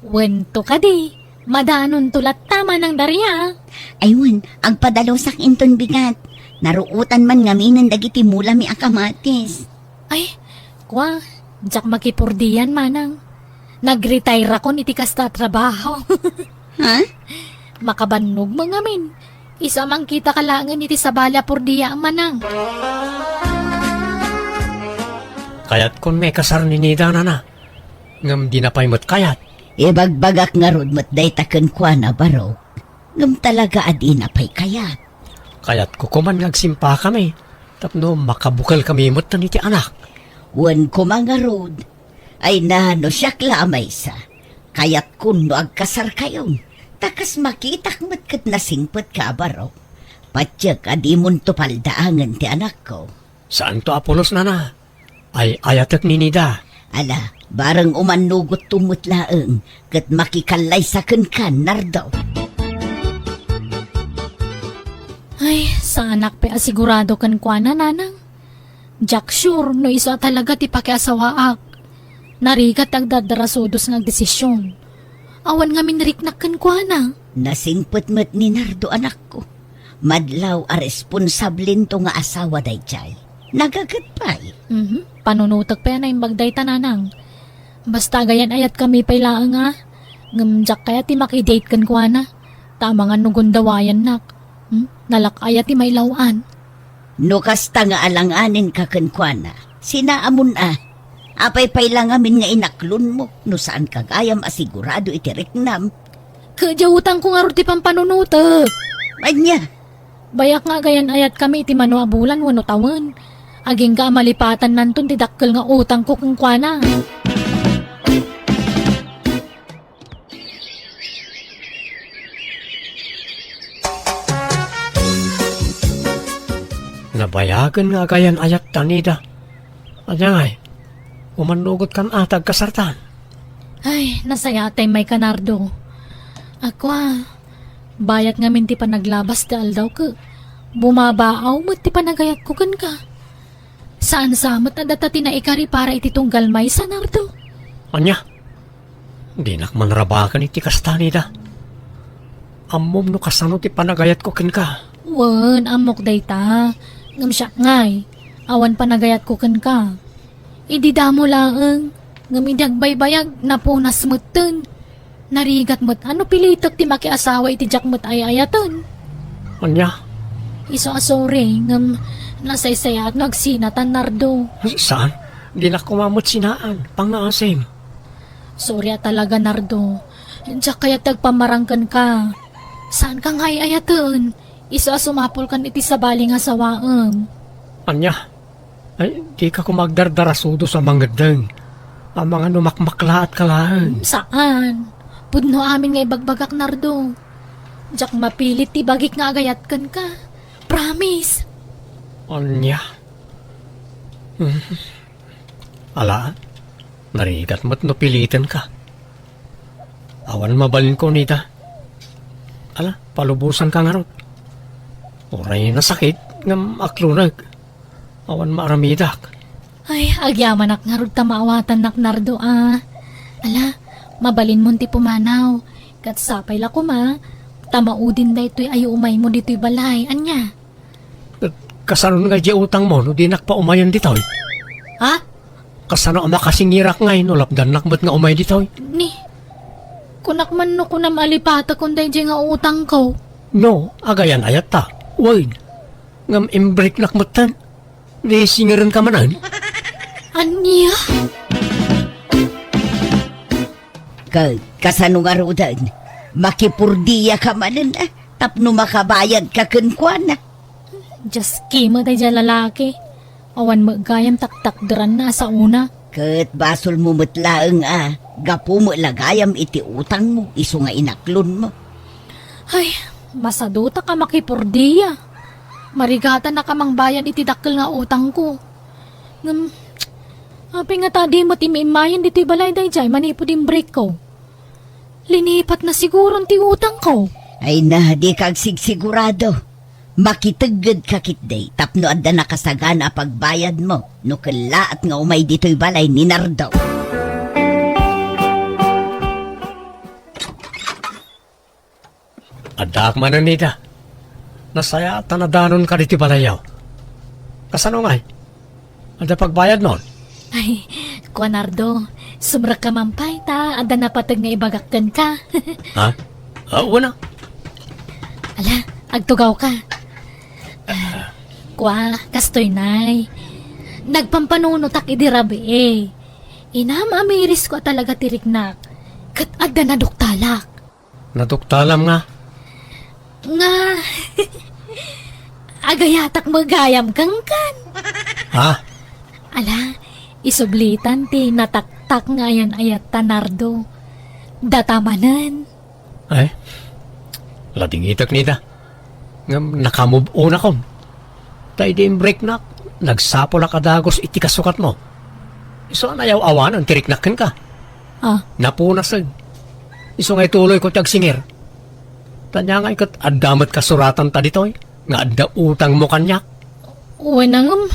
Wento ka di. Madanon tulat tama ng Darya. Ayun, agpadalosak inton bigat. Naruutan man ngaminan dagiti mula mi akamatis. Ay, kwa, jak makipurdiyan manang. Nag-retire ako niti kasta trabaho. Ha? Makabannog mo ngamin. Isa mang kita kalangan iti sabala purdiya ang manang. Kaya't kung may kasar ni Nida na. Ngam di na pa'y mo't kayat. Ibagbagak nga rod mo't daytaken kwa na baro. Ngam talaga adi na pa'y kayat. Kaya't kukuman nagsimpa kami. Tapno makabukal kami mo't na niti anak. Wan ko mga rod. Ay na no siya klamay sa. Kaya't kun no agkasar kayong. Takas makitak mo't kat nasingpot ka baro. Patyak adi mon tupaldaangan ti anak ko. Saan to Apolos na? Ay ayatek ni Nida. Ala, barang umanugot tumutlaang. Kat makikalay sa kan Nardo. Ay, sa anak pa asigurado kan kwa na nanang. Jack sure no isa talaga ti pakiasawaak. Narigat agdadarasudos nga desisyon. Awan nga minriknakan ko na. Nasingpet-met ni Nardo anak ko. Madlaw a responsablin to nga asawa dayjay. Nagagatpay. Panunutag pa yan ay magday tananang. Basta gayan ayat kami pailaan nga. Ngamjak kaya ti makidate kan ko na. Tama nga nugundawayan nak. Nalakaya ti may lawan. No kasta nga alanganin ka kenkwana. Sinaamon Apay pailangamin nga inaklon mo. No saan kagayam asigurado itiriknam. Kadya utang ko nga ti pampanunutag. Anya, Bayak nga gayan ayat kami iti manwa bulan wano tawen. Aging ka malipatan nanton ti dakkel nga utang ko kung kuana. Nabayagan nga gayan ayat tanida. Anyangay, umanugot kan atag kasartan. Ay, nasayatay may kanardo. Ako bayat nga min ti panaglabas ti aldaw ka. Bumabaaw mo ti panagayat ko kan ka. Saan samot na data tinaikari para iti tunggal may sa nardo? Anya, di nakmanrabakan iti kastanida. Amom no kasano ti panagayat ko ken ka. Wan, amok dayta. Ngam siya ngay. Awan panagayat ko kan ka. Idi damo laeng. Ngam idagbaybayag na punas moten. Narigat mo't ano pilitok ti makiasawa iti jak mo't ay ayatan. Anya, Iso asore, ngam nasaysayat nagsinatan nardo. saan? Di na kumamot sinaan, pangasim. Sorry talaga nardo. Diyak kaya tagpamarangkan ka. Saan ka nga ayatan? Iso sumapol kan iti sabali nga sawaam. Anya, ay di ka kumagdardarasudo sa mangadeng. Ang mga numakmakla at kalaan. Saan? Pudno amin nga ibagbagak nardo. Diyak mapilit ti bagik nga agayat kan ka. Promise. Anya. Ala, narigat mo't no pilitan ka. Awan mabalin ko nita. Ala, palubusan ka nga ron. Oray na sakit, ngam aklunag. Awan maaramidak. Ay, agyaman ak nga rod tamaawatan nak nardo Ala, mabalin mo ti pumanaw. Kat sapay la ko tamaudin da ito'y ayo umay mo dito'y balay. Anya? Kasano nga di utang mo, no di nakpaumayan ditoy. Ha? Kasano ang makasingirak ngay, no lapdan nakbat nga umay ditoy. Ni? Kunak man no kunam alipata kunday di nga utang ko. No, agayan ayat ta. Wait, ngam imbreak nakmatan. Di singiran ka manan. Anya? Kasano nga rodan? Makipurdiya ka manan tapno makabayad ka kenkwana. Just kima tayo dyan lalaki. Awan magayam taktakdaran na sa una. Kat basol mo matlaeng gapo mo lagayam iti utang mo, iso nga inaklon mo. Ay, masaduta ka makipurdiya. Marigatan na kamang bayan iti dakkel nga utang ko. Api nga tadi mo timimayan dito'y balay day jay manipo din break ko. Linipat na siguro ti utang ko. Ay na, di kag sigurado. Makitagad ka kitday, tapno adda nakasagana pagbayad mo, no kalaat nga umay dito'y balay ni Nardo. Adak mananida. Nasaya tanadanon ka diti balayaw. Kasano ngay? Ada pagbayad nun? Ay, Kuanardo, sumra ka mampay ta, ada napatag nga ibagakkan ka. Ha? Wala. Ala, agtugaw ka. Kwa, kastoy nay. Nagpampanunutak idirabi Inama amiris ko talaga tiriknak. Kat ada na duktalak. Naduktalam nga. Nga, agayatak magayam kang kan. Ha? Ala, isublitan ti nataktak nga yan ayat tanardo. Datamanan. Ay? Lading itak nita. Ngam nakamove on ako. Tay di break na. Nagsapo na kadagos iti kasukat mo. Iso na ayaw awan ang tiriknakin ka. Napunasag. Iso ngay tuloy ko tagsingir. Tanya nga ikat adamat kasuratan ta ditoy. Nga adda utang mo kanyak. Uwanangam.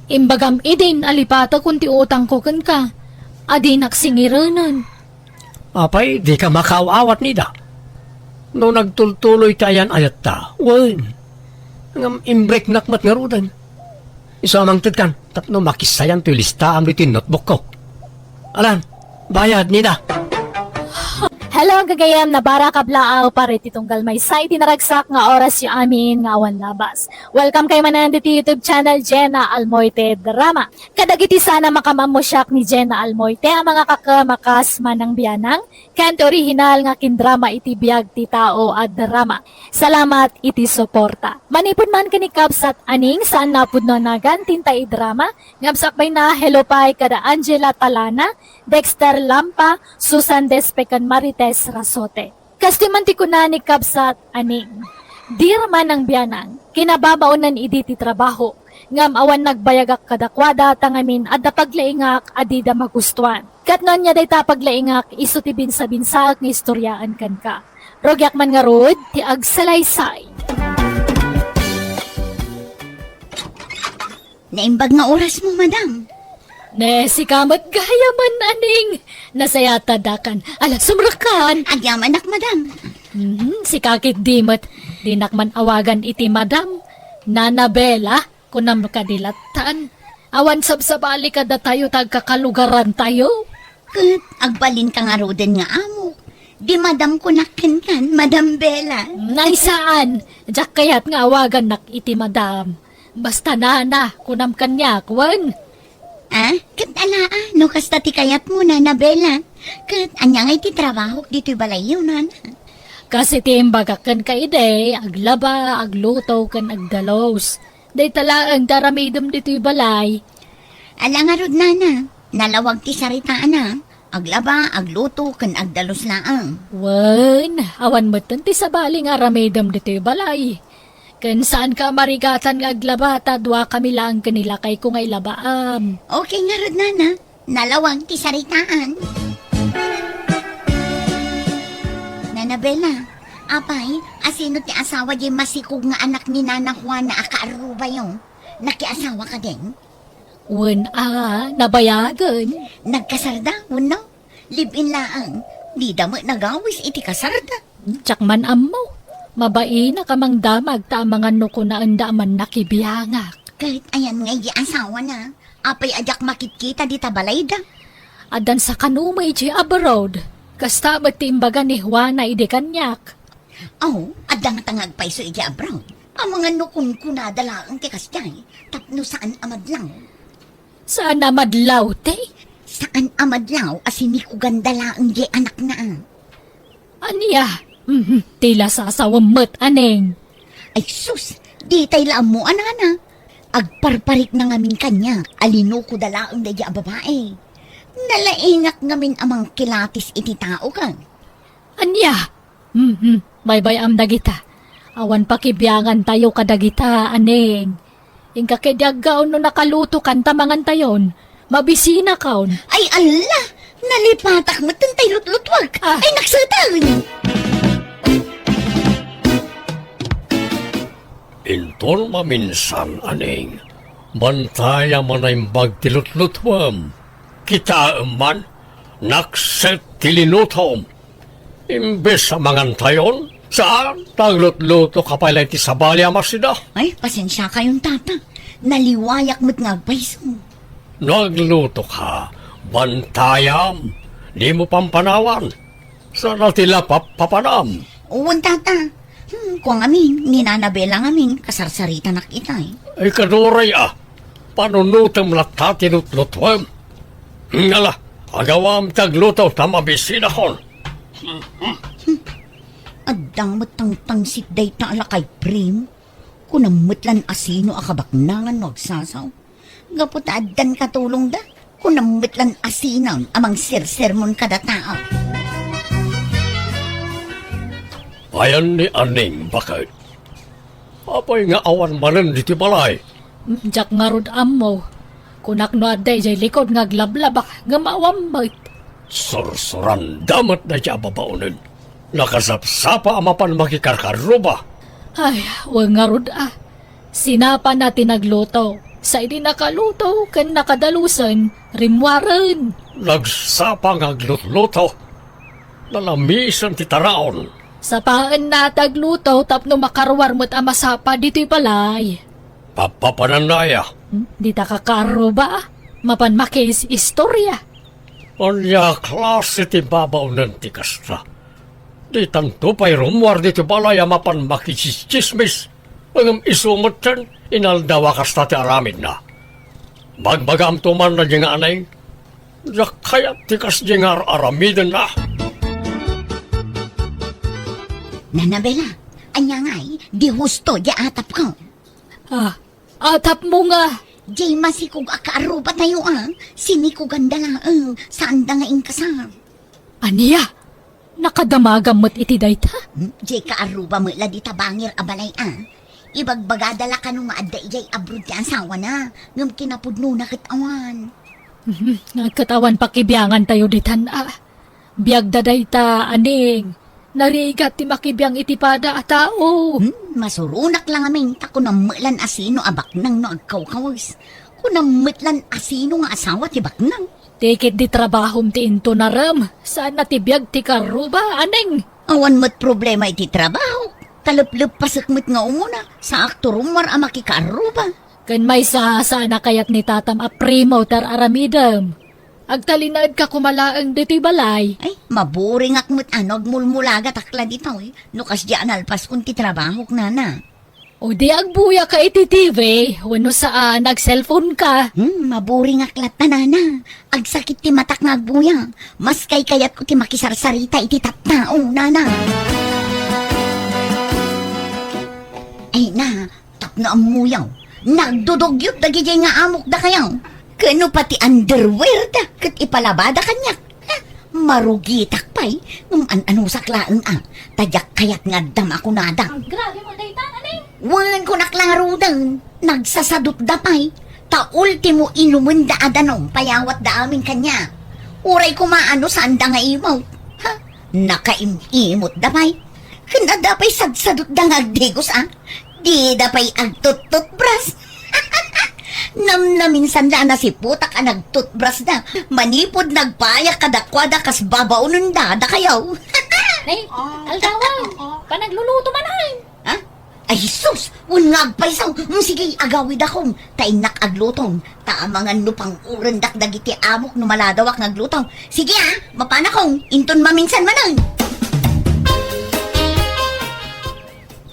Imbagam idin alipata kunti utang ko kan ka. Adi naksingiranan. Apay, di ka makaawat nida. No nagtultuloy tayan ayat ta, wan. Ngam imbrek nakmat nga rudan. Isamang tidkan, tapno makisayan to listaam ritin notebook ko. Alan, bayad nida. Hello, gagayam na bara kablaaw parit itong galmay sa itinaragsak nga oras yung amin nga awan labas. Welcome kay manan dito YouTube channel Jenna Almoite Drama. Kadagiti sana makamamosyak ni Jenna Almoite ang mga kakamakas manang biyanang kanto original nga kindrama iti biyag ti tao at drama. Salamat iti suporta. Manipod man kini kabsat aning saan napudno nagan tintay drama. Ngabsak bay na hello pay kada Angela Talana, Dexter Lampa, Susan Despecan Marites Rasote. Kastimanti ko na ni kabsat aning. Di raman ang biyanang, kinababaunan iditi trabaho. Ngam awan nagbayagak kadakwada tangamin adda paglaingak adida magustuhan. Katnon niya day paglaingak iso ti binsa-binsaak ng istoryaan kan ka. Rogyak man nga rod, ti agsalaysay. Naimbag nga oras mo, madam. Ne, si kamat gaya man aning. Nasayata dakan, ala sumrakan. Agyam anak, madam. Si kakit dimot, dinakman awagan iti madam. Nana Bella, kunam kadilatan. Awan sabsabali kada tayo tagkakalugaran tayo. Kat, agbalin ka nga roden nga amo. Di madam ko nakin Madam Bella. Naisaan, jak kayat nga awagan nak iti madam. Basta nana, kunam kanya, kwan. Ah, kat alaa, no kasta ti kayat mo na Bella. Kat anyang iti trabaho dito'y balayo na. Kasi timbagakan ka ide, aglaba, agluto, kan agdalos. Day tala ang daramidom dito'y balay. Ala nga rod nana, nalawag ti saritaan na. Aglaba, agluto, kan agdalos laang. Wan, awan mo ti sa baling aramidom dito'y balay. Kan saan ka marigatan nga aglaba, tadwa kami lang kanila kay kung ay labaam. Okay nga rod nana, nalawag ti saritaan. Bella, apay, asino ti asawa di masikog nga anak ni Nana Juana akaaruba yung nakiasawa ka din? Wan nabayagan. Nagkasarda, no? Live-in laang, di damo nagawis iti kasarda. Tsak man ammo, mabai na kamang damag ta mga nuko na anda man nakibiyangak. Kahit ayan nga di asawa na, apay ajak makitkita di tabalayda. Adan sa kanumay di abroad, kasta matimbaga ni Juana ide kanyak. Oh, adang tangag pa iso iti abroad. Ang mga nukong kunadala ang tikas jay, tapno saan amadlaw. Saan na madlaw, te? Saan amadlaw asini ko gandala ang di anak na. Aniya, tila sa asawamot, aneng. Ay sus, di tay laam mo anana. Agparparik na ngamin kanya, alino ko dala ang daya babae. Nalaingak ngamin amang kilatis iti tao kang. Anya, may bayam dagita. Awan pakibiyangan tayo kadagita, aneng. Ingka kedyagaw no nakaluto kan tamangan tayon, mabisina kaon. Ay ala, nalipatak mo tantay lutlutwag. Ah. Ay naksatang. Inton maminsan, aning. Bantaya man ay bagtilutlutwam. Kita man, nakset tilinutom. Imbes sa mangan tayon, saan taglutluto ka pala iti sabali amasida? Ay, pasensya kayong tata. Naliwayak mo't nga bayso. Nagluto ka, bantayam. Di mo pampanawan. Sana tila papanam. Uwan tata. Kung amin, ni Nana Bella ngamin, kasarsarita nakita eh. Ay kaduray panunutom lata tinutlutuam. Ngala, agawam tagluto tamabisina kon. Adang matang day ta alakay prim. Kunamutlan asino akabaknangan magsasaw. Gapot adan katulong da. Kunamutlan asinan amang sersermon kada tao. Ayan ni aning bakit? Apay nga awan manan diti balay. Jak ngarod ammo. Kunak no aday jay likod nga glablabak nga mawambay. Sursuran damat na siya babaunin. Nakasapsapa amapan makikarkaruba. Ay, wang ngarod Sinapa na tinagluto. Sa hindi nakaluto, kan nakadalusan, rimwaran. Nagsapang aglutluto. Nalamisan ti taraon. Sa paan na tagluto, tapno makarwar mo't amasapa dito'y balay. Papapananaya. Di ta kakaro ba? Mapan makis istorya. Anya klase ti babaw ng ti kastra. Di tanto pa'y rumwar di ti balay mapan makichismismis. Ang isumot yan, inaldawa kasta ti aramid na. Bagbagam tuman na di nga anay. Kaya ti kas di nga aramidan na. Nanabela, anya ngay, di husto, di atap ko. Atap mo nga. Di masikog akaaruba tayo sinikog ang dalaang, saan da nga inkasar. Aniya, nakadamagam mo't iti dayta. Di kaaruba mo ila di tabangir abalay Ibagbagadala ka nung maadda ijay abroad ti asawa na, ngam kinapudno na kitawan. Nagkatawan pakibiyangan tayo ditan Biyag da dayta, aning. Narigat ti makibiyang itipada a tao. Masurunak lang amin, ta kunamutlan asino abak nang no agkaw-kawas. Kunamutlan asino nga asawa ti baknang. Tikit di trabahom ti into naram. Saan na ti biyag ti karuba, aning? Awan mo't problema iti trabaho. Talup-lup pasakmit nga umuna, sa aktorumar ang makikaruba. Kan may sana kayat ni tatam a primo tar aramidam. Agtalinad ka kumalaang dito'y balay. Ay, maburing akmut agmulmulaga takla dito Nukas di analpas kung ti trabaho na. O di agbuya ka iti TV, wano saan nag-cellphone ka. Maburing aklat na. Agsakit ti matak nga agbuya. Mas kay kayat ko ti makisarsarita iti tattao, nana. Ay na, tapno ang muyaw. Nagdudugyot dagi jay nga amok da kayaw. Kano pati underwear da, kat ipalabada kanyak. Marugitak pa'y, ano saklaan tadyak kayat nga dam ako nada. Grabe mo dayta, aning? Wan ko naklangarudan, nagsasadot da pa'y, ta ultimo inumun da adanom, payawat da amin kanya. Uray ko maano saan da nga imaw. Nakaimimot da pa'y, kanada pa'y sadsadot da nga agdigos di da pa'y agtut-tutbras. Namnaminsan na si putak ang nagtutbras na. Manipod nagpayak kadakwada kas babaw nun da kayaw. Ay, aldawan, panagluluto man ay. Ay, sus! Un nga agpaisaw. Sige, agawid akong. Tainak aglutong. Taamangan no pang urandak dagiti amok no maladawak naglutong. Sige mapana kong. Inton maminsan manang.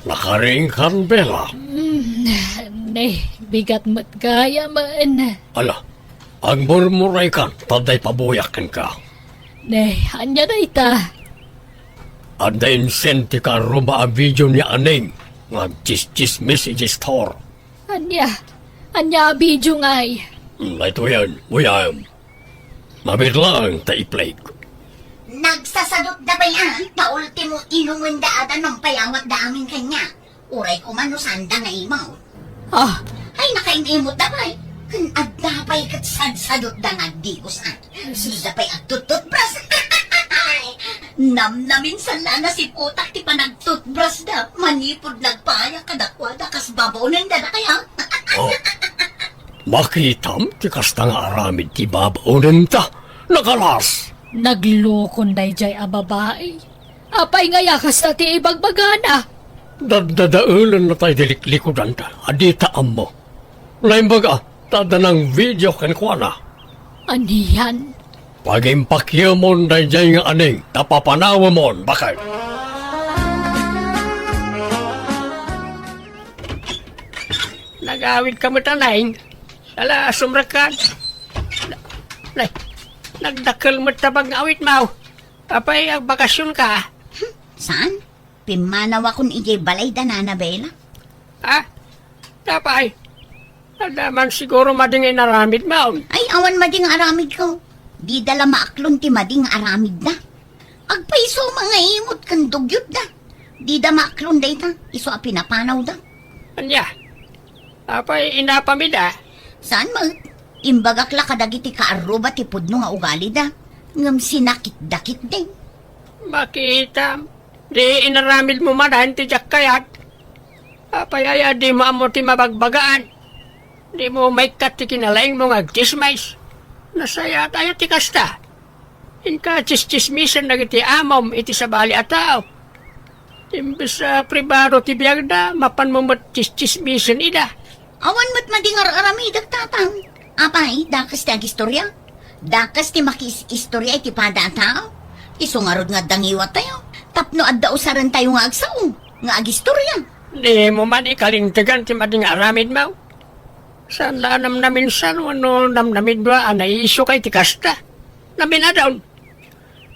Nakaring kan, Bella. Nay, bigat mo't gaya man. Ala, ang murmuray kan, taday pabuyakan ka. Nay, anya dayta. Anda insenti ka rumba a video ni Aning. Nag-chis-chis messages tor. Anya video ngay. Ito yan, uyam. Mabit lang, ta-i-play ko. Nagsasadot da ba ta ultimo inumun da adanong payawat da amin kanya. Uray ko man no sanda nga imaw. Ay, nakaimimot da pa'y. Kung agdapay kat sadsadot da nga digos Sida pa'y agtututbras. Namnamin sa lana si putak ti panagtutbras da. Manipod nagpaya kadakwada kas babaw ng dada kaya. Makitam, ti kasta nga aramid ti babaunan ta. Nakalas. Naglukon day jay a babae. Apay nga yakas na ti ibagbagana. Dadadaulan na tayo diliklikod ta. Adita mo. Laimbaga, tada ng video kan kwa na. Aniyan? Pag-impakya mo na dyan nga aning, tapapanawa mo, bakit? Nag-awid ka mo tanay. Ala, sumrakan. Nagdakal mo tabang awit mo. Apay, bakasyon ka. Saan? Pimanaw akong ijay balay da Nanabela. Tapay. Nadaman siguro mading inaramid mo. Ay, awan mading aramid ko. Di dala maaklon ti mading aramid da. Agpaiso mga imot kan dugyot da. Di da maaklon da ita. Iso a pinapanaw da. Anya? Apay, inapamida. Saan mo? Imbagakla kadagiti kaaruba ti pudno nga ugali da. Ngam sinakit-dakit din. Makita. Di inaramid mo madan ti jak kayat. Apay, ay di mo amo ti mabagbagaan. Di mo may katikinalaing mo nga agtismais. Nasaya tayo ti kasta. Inka chismisan na iti amom iti sa bali at tao. Imbes sa pribado ti biyagda, mapan mo chismisan ida. Awan mo't madingar aramidag tatang. Apay, dakas ti agistorya. Dakas ti makis istorya iti pada tao. Isungarod nga dangiwat tayo. Tapno adda usaran tayo nga agsaw. Nga agistorya. Di mo man ikalintagan ti mading aramid mo. Saan la namnamin sa ano namnamin ba anay iso kay ti kasta. Namin na daon.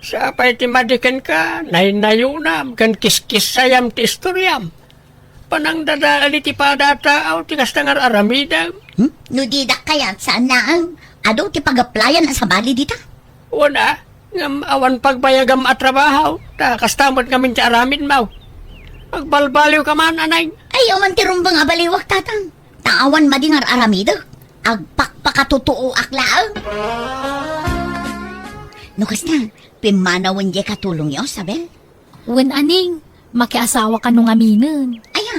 Sa apay ti madikan ka, naynayunam, kan kiskis sayam ti istoryam. Panang dadaali ti pada tao ti kasta nga aramidam. No didak kaya saan lang. Ado ti pag-applyan na sa bali dita. Wala, ngam awan pagbayagam at trabaho, ta kastamot ngamin ti aramid mo. Agbalbaliw ka man, anay. Ay, awan ti rumbang abaliwak tatang. Taawan madingar aramida. Agpakpakatutuo aklaang. No kasta, pimanawan di katulong yo, sabi? Wen aning, makiasawa ka nung aminin. Aya,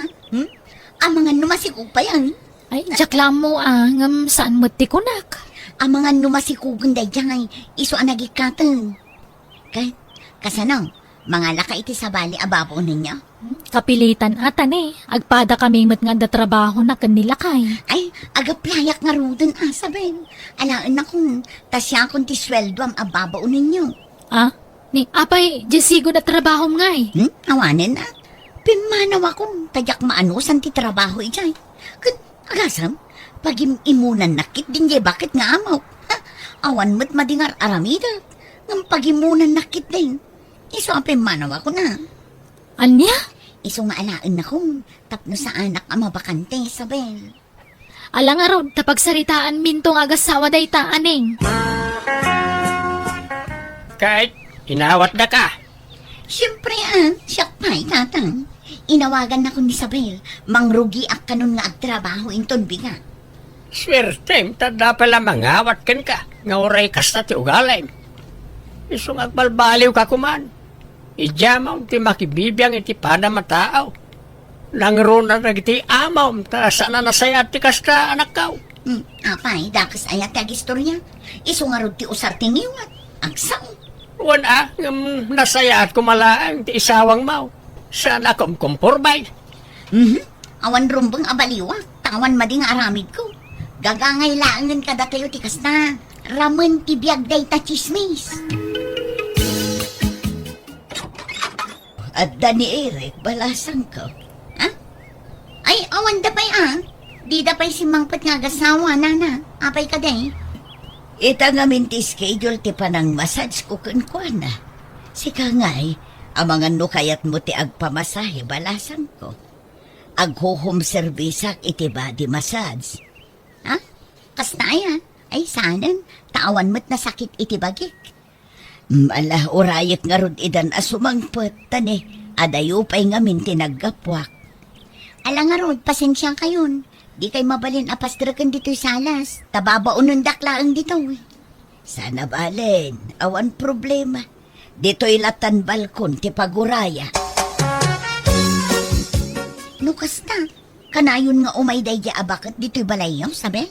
ang mga numasikog pa yan. Ay, jaklam mo ngam saan mo ti kunak. Ang mga numasikugan day dyan, iso ang nagikatan. Kasano, mga laka iti sa bali ababo ninyo? Kapilitan atan agpada kami mat nga da trabaho na kanila kay. Ay, agaplayak nga rudin sabi. Alaan akong, tasya akong ti sweldo ang ababo ninyo. Ah, ni apay, jesigo na trabaho ngay. Awanin na. Pimanaw akong, tadyak maanusan ti trabaho ijay. Agasam, pag imunan nakit din jay bakit nga amaw. Awan mo't madingar aramida. Ng pagimunan nakit din. Iso ang pimanaw ako na. Anya? Iso nga alaan akong, tapno sa anak ang mabakante, sabel. Alang aron, tapagsaritaan mintong agasawa day ta aning. Kahit inawat na ka. Siyempre siyak pa'y tatang. Inawagan ako ni Sabel, mangrugi ak kanon nga agtrabaho inton biga. Swerte, tada pala mangawat kan ka. Nga oray kasta ti ugalay. Isong agbalbaliw ka kuman. Ijamaw ti makibibiyang iti panamataaw. Nangro na nagiti amaw, ta sana nasaya ti kasta anak kaw. Apay, dakas ayat ag istorya. Iso nga rod ti usar tingiwat. Agsaw. Wana, nasaya at kumalaang ti isawang mau. Sana kong kumpurbay. Awan rumbang abaliwa. Tawan mading aramid ko. Gagangay laangan kada tayo ti kasta. Ramen ti biyag day ta chismis. At ni Eric, balasan ko. Ha? Ay, awan da pa'y Di da pa'y si Mangpat nga gasawa, nana. Apay ka day. Ita ngamin ti schedule ti panang massage ko kunkwana. Sika nga'y, amangan no kayat mo ti agpamasahe, balasan ko. Agho-home service iti body massage. Ha? Kastaya? Ay, sanan, tawan mo't nasakit iti bagik. Ala, urayat nga rod idan asumangpot, tani, adayo pa'y ngamin tinaggapwak. Ala nga rod, pasensya kayon. Di kay mabalin apastrakan dito'y salas. Tababaunon daklaang dito. Sana balin, awan problema. Dito'y latan balkon, ti paguraya. Nukasta, kanayon nga umay day di abakat dito'y balayaw, sabi?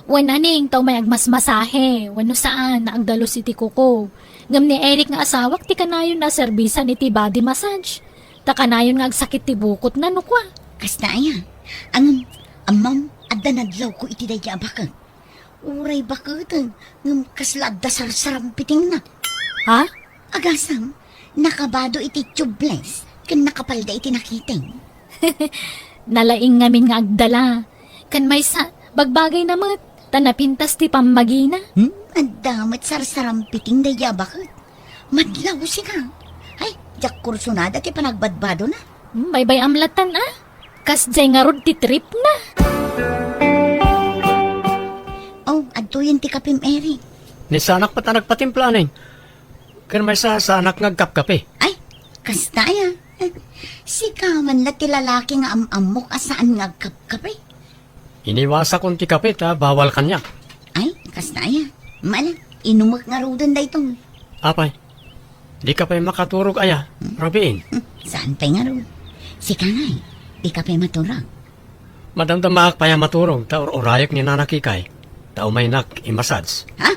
Wen aning, taw may agmasmasahe. Wano saan, na agdalo si ti kuko. Ngam ni Eric nga asawak, ti kanayon na servisan iti body massage. Ta kanayon nga agsakit ti bukot na nukwa. Kastaya, ang amam, adda nadlaw ko iti day di abakat. Uray bakatan, ngam kaslad da sarsarampiting na. Ha? Agasam, nakabado iti tubeless, kan nakapalda iti nakiting. Nalaing ngamin nga agdala. Kan may bagbagay namat, tanapintas ti pamagina. Adamat sarsarampiting day di abakat. Madlaw siya. Ay, jak kursunada ti panagbadbado na. Baybay amlatan Kas jay nga rod ti trip na. Oh, adto yun ti kapim Eric. Ni sanak pa ta nagpatimplaning. Kan may sanak ngagkapkape. Ay, kastaya. Si kaman la ti lalaki nga amok asaan nga kapkape. Iniwasa kong ti kape ta, bawal kanya. Ay, kastaya. Mala, inumak nga rodan da itong. Apay, di ka pa'y makaturog aya, Rabiin. Saan pa'y nga ro? Si kangay, di ka pa'y maturag. Madamdamak pa yung maturong, taor orayok ni nanakikay. Tao may nak imasads. Ha?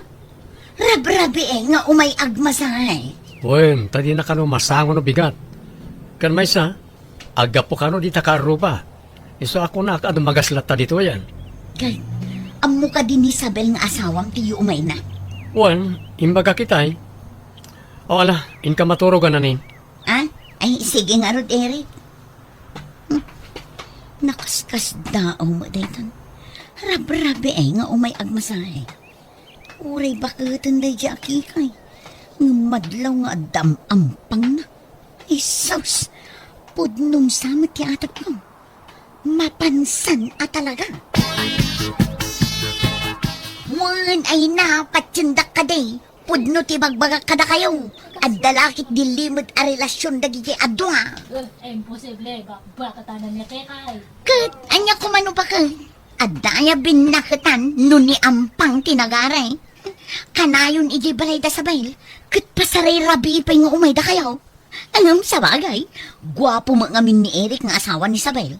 Rabrabi nga umay agmasahay. Uy, tadi na kano masango no bigat. Kan may sa, aga po kano di takaruba. Iso ako na, ano magaslata dito yan. Kay, amo ka din ni Isabel nga asawang tiyo umay na. Uy, imbaga kitay. O ala, in ka maturo ka na nin. Ha? Ay, sige nga Rod Eric. Nakaskas daaw mo dayton. Rabrabi nga umay agmasahay. Uray bakatan day jaki kay. Madlaw nga adam ampang na. Isos, pudnong samot ti atak ko. Mapansan at talaga. Wan ay napatsindak ka day. Pudno ti bagbaga kada kayo. At dalakit dilimod a relasyon dagiti adwa. Imposible, bakatanan niya kay. Kat, anya kumano pa ka? Adaya binakatan nuni ampang tinagaray. Kanayon iji balay da sabay. Kat pasaray rabi ipay nga umay da kayo. Angam sa bagay, gwapo mangamin ni Eric nga asawa ni Isabel.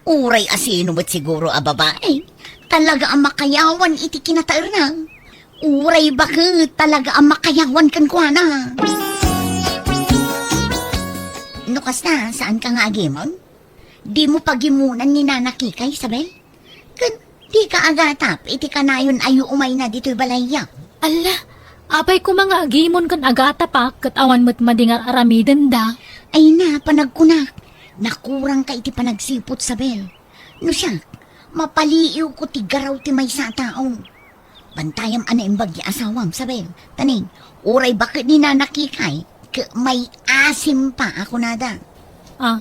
Uray asino ba't siguro a babae? Talaga ang makayawan iti kinataer na. Uray bakit talaga ang makayawan kan kwa na. Nukas na, saan ka nga agimon? Di mo pagimunan ni nanakikay, Isabel? Di ka agatap, iti kanayon ayo umay na dito'y balaya. Ala, apay ko mga agimon kan agata pa, kat awan mo't madingar aramiden da. Ay na, panagkunak. Nakurang ka iti panagsipot, Isabel. No siya, mapaliiw ko ti garaw ti may sa tao. Bantayam ana imbag asawam, Isabel. Taning, uray bakit ni nanakikay, may asim pa ako nada. Ah,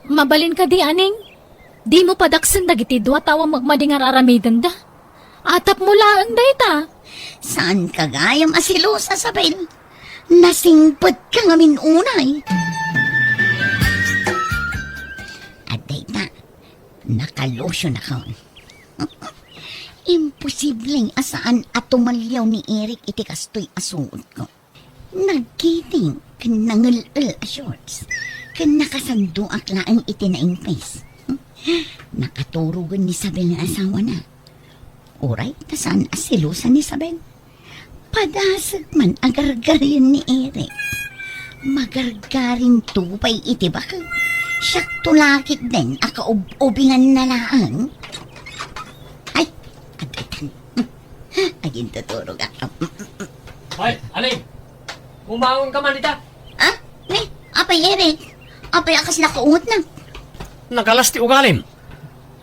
mabalin ka di aning? Di mo padaksan dagiti dua tawa magmadingar aramiden da. Atap mo lang dayta. Saan ka gayam asilosa, Isabel? Nasingpot ka ngamin unay. At dayta, nakalosyon ako. Imposibleng asaan at tumalyaw ni Eric iti kastoy asuot ko. Nagkiting kan nangal-al a shorts. Kan nakasando aklaan iti na face. Nakaturugan ni Isabel nga asawa na. Uray, tasaan asilusan ni Isabel? Padasag man agargarin ni Eric. Magargarin tupay iti baka. Siyak tulakit din akaubingan na lang. Ay, agatan. Aging tuturog ako. Hoy, aling! Umangon ka man dita! Ah? Ni, apay Eric. Apay akas nakaungot na. Nagalas ti ugalim.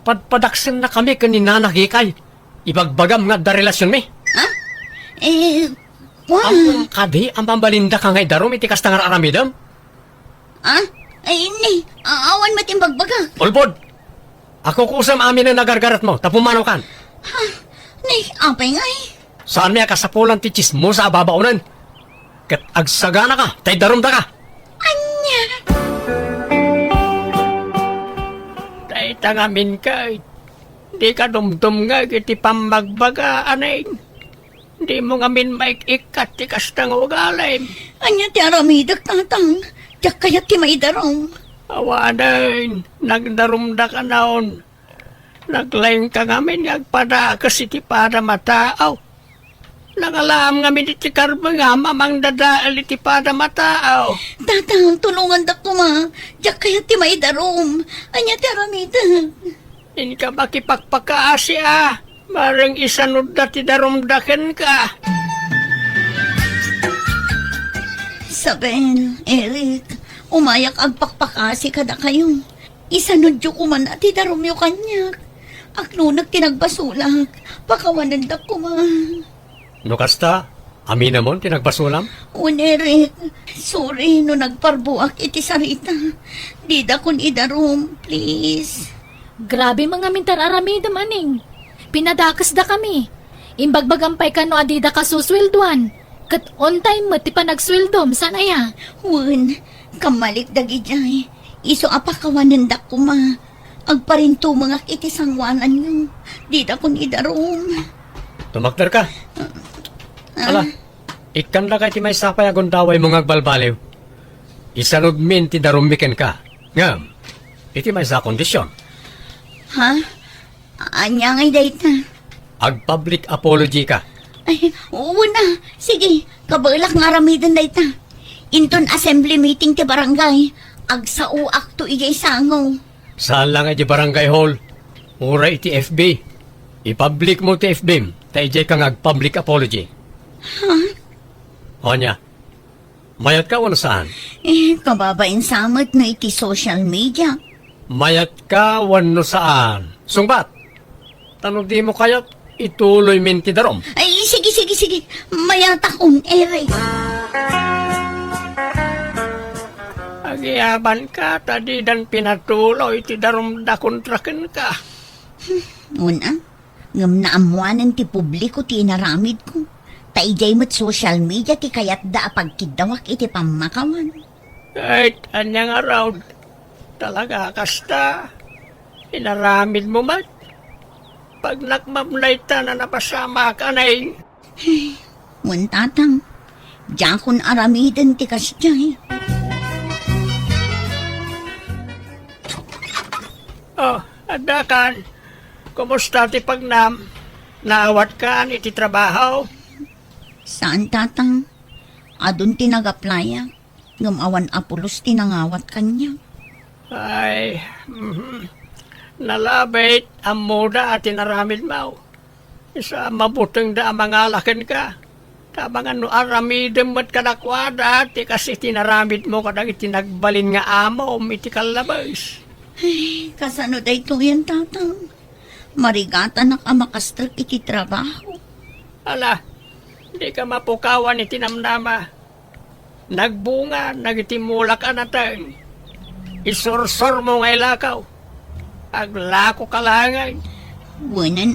Padaksen na kami kanina nakikay. Ibagbagam nga da relasyon mi. Ha? Wow. Ang kadi, ang pambalinda ka ngay darom iti kastangar aramidam. Ah? Ay, ni, awan matimbagbaga. Ulbod! Ako kusam amin na nagargarat mo, tapumanaw kan. Ha? Ni, apay nga eh. Saan may kasapulan ti chismo sa babaunan? Kat agsagana ka, tay darom da ka. Anya? Tay tangamin ka. Di ka dumdum nga iti pamagbaga, anay. Di mo ngamin maikikat ti kastang ugalay. Anya ti aramidak tatang. Diyak kaya ti may darong. Awanan, nagdarumda ka naon. Naglaing ka ngamin, agpada kasi ti para mataaw. Nangalaam ngamin iti karba nga, mamang dadaal iti para mataaw. Tatang, tulungan da ko ma. Diyak kaya ti may darong. Anya ti aramidak. Hindi ka makipagpakaasi ah. Marang isanod na ti darumdakan ka. Isabel, Eric, umayak agpakpakasi kada kayo. Isanudyo ko man at idarumyo kanyak. Akno nagtinagbasulak, pakawanan da ko ma. No kasta, amin namon tinagbasulam. Un Eric, sorry no nagparbuak iti sarita. Di da kun idarum, please. Grabe mga mintar aramidam aning. Pinadakas da kami. Imbagbagampay ka no adida ka suswelduan. Kat on time mo ti pa nagsweldom, sana ya? Un, kamalik dagi jay. Iso apakawanan da ko ma. Agparinto mga iti sangwanan nyo. Di da kun idarum. Tumakder ka. Ala, ikan na kay ti may sapay agundaway mong agbalbaliw. Isanod min ti darumiken ka. Ngam, iti may sa kondisyon. Ha? Anya ngay dayta. Ag-public apology ka. Ay, oo na. Sige, kabalak nga ramidan dayta. Inton assembly meeting ti barangay. Agsao akto igay sangaw. Saan lang ay di barangay hall? Mura iti FB. I-public mo ti FB. Taijay kang ag-public apology. Onya, mayat ka wano saan? Kababain samot na iti social media. Mayat ka wano saan? Sungbat, tanong di mo kayat ituloy minti darom. Ay, sige. Mayata kong ere. Agiyaban ka, tadi dan pinatuloy, ti darum da kontraken ka. Una, ngam naamuanan ti publiko ti inaramid ko. Taijay mo't social media ti kayat da pagkidawak iti pamakawan. Kahit anyang araw, talaga kasta, inaramid mo mat. Pag nakmamlay ta na napasama ka na eh. Muntatang, diyan kun aramidan ti kasyay. Oh, adakan, kumusta ti pagnam? Naawat ka iti trabaho? Saan tatang? Adun tinag-applya. Ngam awan apulos tinangawat kanya. Ay, nalabit ang muda at tinaramid mo. Isa mabuting da mangalakin ka. Tabang ano aramidin mo't kadakwada, ti kasi tinaramid mo kadang itinagbalin nga amo, iti kalabas. Kasano day to yan tatang? Marigata na ka makastrak iti trabaho. Ala, di ka mapukawan iti namnama. Nagbunga, nagitimula ka natin. Isursor mo ngay lakaw. Aglako ka langay. Buwanan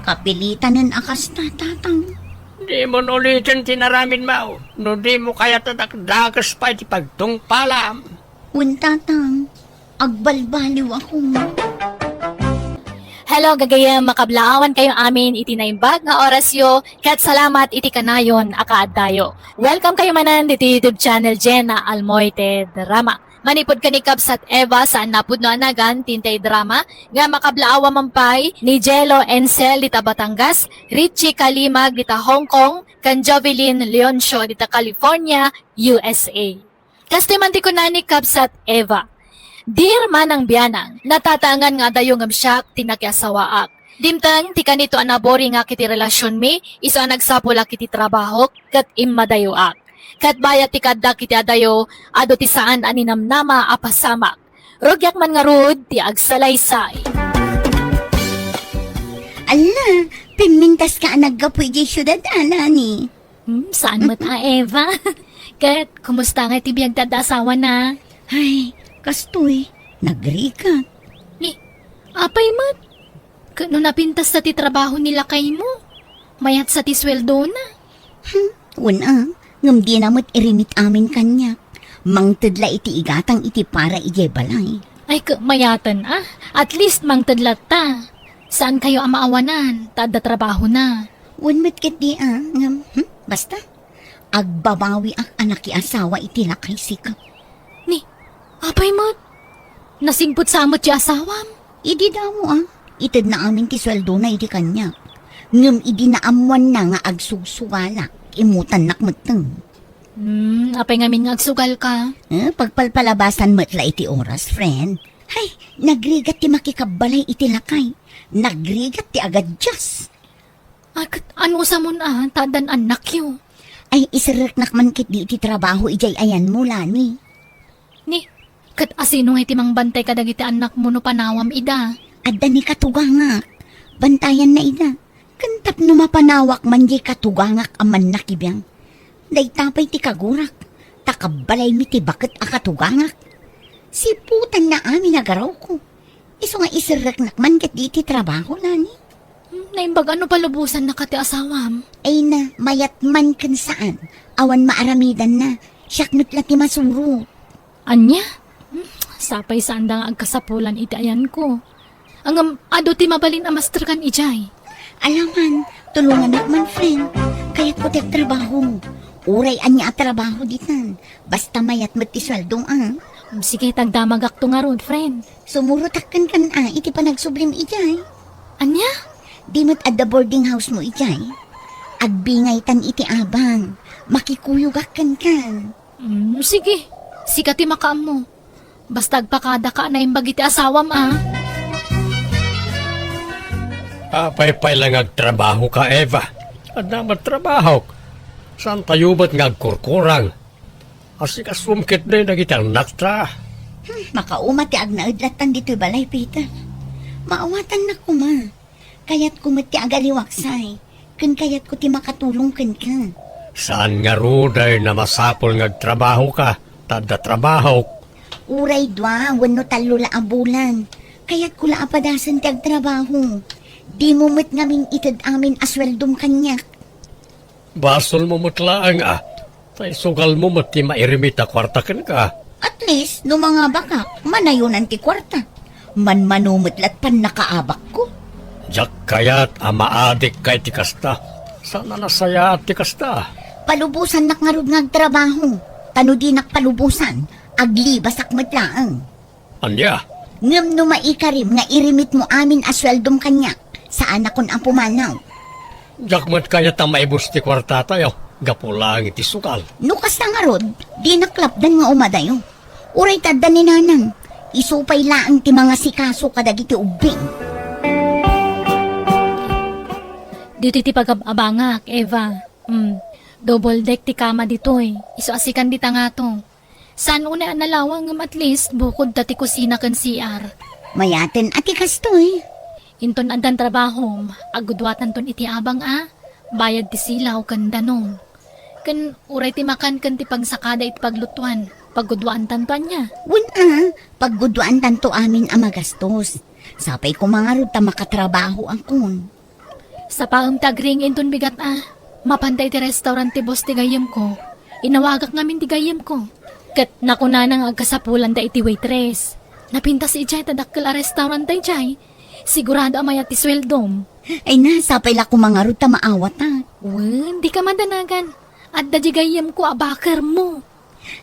kapilitan ng akas na tatang. Di mo nulitin tinaramid mo. No di mo kaya tadakdakas pa iti pagtungpalam. Tatang, agbalbaliw ako. Hello, gagayam makablaawan kayo amin iti naimbag nga orasyo, kat salamat iti kanayon akaadayo. Welcome kayo manan diti YouTube channel Jenna Almoite Drama. Manipod ka ni Kabsat Eva saan napud no anagan tintay drama nga makablaawa mampay ni Jello Encel dita Batangas, Richie Kalimag dita Hong Kong, kan Jovelyn Leoncio dita California, USA. Kastimanti ko na ni Kabsat Eva. Dear manang biyanang, natatangan nga dayo ngam siyak tinakyasawaak. Dimtang ti kanito anabori nga kiti relasyon mi, iso ang nagsapula kiti trabaho kat immadayoak. Kat bayat ti kadda kiti adayo, ado ti saan aninamnama apasamak. Rogyak man nga rud ti agsalaysay. Ala, pimintas ka naggapoy di syudad anani. Saan mo ta, Eva? Kat, kumusta nga ti biyag tadasawa na? Ay, kastoy, nagrikat. Ni, apay mat. Kano napintas sa ti trabaho nila kay mo? Mayat sa ti sweldo na. Una, ngam di namot irimit amin kanya. Mangtadla iti igatang iti para ije balay. Ay, mayatan At least mangtadlat ta. Saan kayo ang maawanan? Tada trabaho na. Unmat kat di ngam, basta. Agbabawi ang anak asawa iti lakay sikap. Ni, apay mat. Nasimpot samot ti asawam. Idi damo itid na amin ti sweldo na iti kanya. Ngam idi na amuan na nga agsusuwala. Imutan nakmatang. Apay ngamin nga agsugal ka. Pagpalpalabasan matla iti oras, friend. Hay, nagrigat ti makikabalay iti lakay. Nagrigat ti agadjas. Ay, ano sa mo na, tadan anak yo. Ay, isirek nakman kit di iti trabaho ijay ayan mo, Lani. Ni, kat asino nga iti mang bantay kadag iti anak mo no panawam ida. Adda ni katugangak. Bantayan na ida. Kantap no mapanawak man di katugangak aman nakibiyang. Daytapay ti kagurak. Takabalay mi ti bakit akatugangak. Siputan na amin nagaraw ko. Iso nga isirek nakman kit di iti trabaho, Lani. Naimbag ano palubusan na kati asawam. Ay na, mayat man kan saan. Awan maaramidan na. Siyaknot lang ti masuro. Anya? Sapay saan da nga agkasapulan iti ayan ko. Ang ado ti mabalin a master kan ijay. Alaman, tulungan nakman, friend. Kaya't ko trabaho. Uray anya at trabaho ditan. Basta mayat mo ti swaldong Sige, tagdamagak to nga rod, friend. Sumurutakan kan iti pa nagsublim ijay. Anya? Di mo't at the boarding house mo ijay. Agbingay tan iti abang. Makikuyugakan kan. Sige. Sikati makaam mo. Basta agpakada ka na imbag iti asawam, Pay lang agtrabaho ka, Eva. At naman trabaho. Saan tayo ba't ngagkurkurang? Asik asumkit na yung nagitang naktra. Makaumat ti agnaudlatan dito'y balay, Peter. Maawatan na ko, ma. Kaya't kumit ti agaliwaksay. Kun kaya't ko ti makatulong kan ka. Saan nga ruday na masapol ngagtrabaho ka? Tada trabaho. Uray dwa, wano talo la abulan. Kaya't kula apadasan ti agtrabaho. Di mo mo't ngaming itad amin asweldom kanyak. Basol mo mutlaang Tay sugal mo mati mairimita kwartakan ka. At least, no mga baka, manayunan ti kwarta. Manmanumutlat pan nakaabak ko. Jak kayat amaadik kay tikasta. Sana nasaya at tikasta. Palubusan nakngarod ngagtrabaho. Tano di nakpalubusan. Aglibasak matlaang. Anya? Ngam no maikarim nga irimit mo amin asweldom kanyak. Saan akon ang pumanaw? Jak mat kayat maibus ti kwarta tayo. Gapulang iti sukal. Nukas na nga rod, di naklapdan nga umadayo. Uray taddan ni nanang, isupay laang ti mga sikaso kadagiti ubing. Dito ti pag-abangak, Eva. Double deck ti kama ditoy. Iso asikan dita nga to. Saan una nalawang ngam at least bukod dati kusina kan CR. Mayaten ati kastoy. Inton andan trabaho, agudwatan ton iti abang bayad ti silaw kan danong. Kan uray ti makan kan ti pagsakada iti paglutuan. Pagudwaan tantuan niya. Pagguduan tanto amin ang magastos. Sapay ko mga rod ta makatrabaho ang kun. Sa paang tagring inton bigat mapantay ti restaurant ti boss ti gayem ko. Inawagak ngamin ti gayem ko. Kat nakunanang agkasapulan da iti waitress. Napintas ijay tadakkel a restaurant da ijay. Sigurado amay at ti sweldom. Ay na, sapay la ko mga rod ta maawat Di ka madanagan. At da gayem ko abakar mo.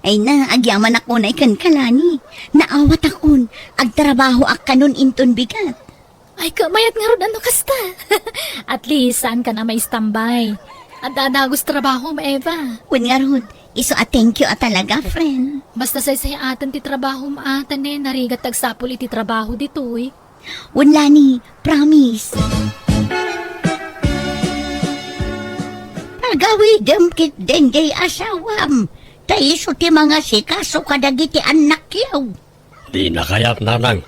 Ay na, agyaman ako na ikan kalani. Naawat akon, agtrabaho ak kanon inton bigat. Ay kamayat nga rod ano kasta. At least saan ka na may standby. At dadagos trabaho mo, Eva. Kun nga rod, iso a thank you talaga, friend. Basta say atan ti trabaho maatan narigat tagsapol iti trabaho dito Wala ni, promise. Pagawidem kit dengay asawam. Taiso ti mga sikaso kadagiti anak yaw. Di na kayat nanang.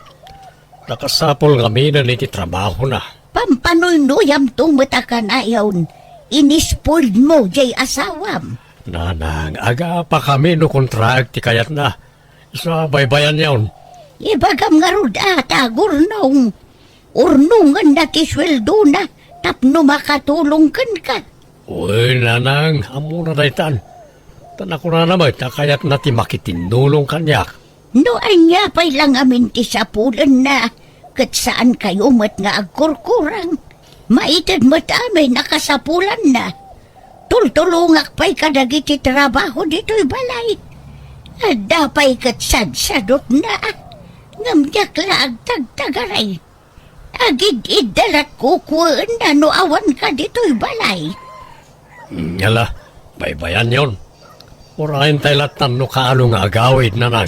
Nakasapol kami na niti trabaho na. Pampanuynuyam tumata ka na yawn. Inispoiled mo jay asawam. Nanang, aga pa kami no kontraak ti kayat na. Isa baybayan yawn. Ibagam nga rod gurnong. Urnungan na kisweldo na. Tapno makatulong kan ka. Uy, nanang, amo na daytan. Tanak ko na naman, kayat na ti makitinulong kanyak. No anya pa'y lang amin ti sapulan na. Kat saan kayo mat nga agkurkurang. Maitad mat amin nakasapulan na. Tultulungak pa'y kadagiti trabaho dito'y balay. At dapay kat sadsadot na. Ngamyak laag tagtagaray. Agid idalat kukuan na no awan ka dito'y balay. Yala, baybayan yon. Urahin tayo latan no kaano nga agawid nanang.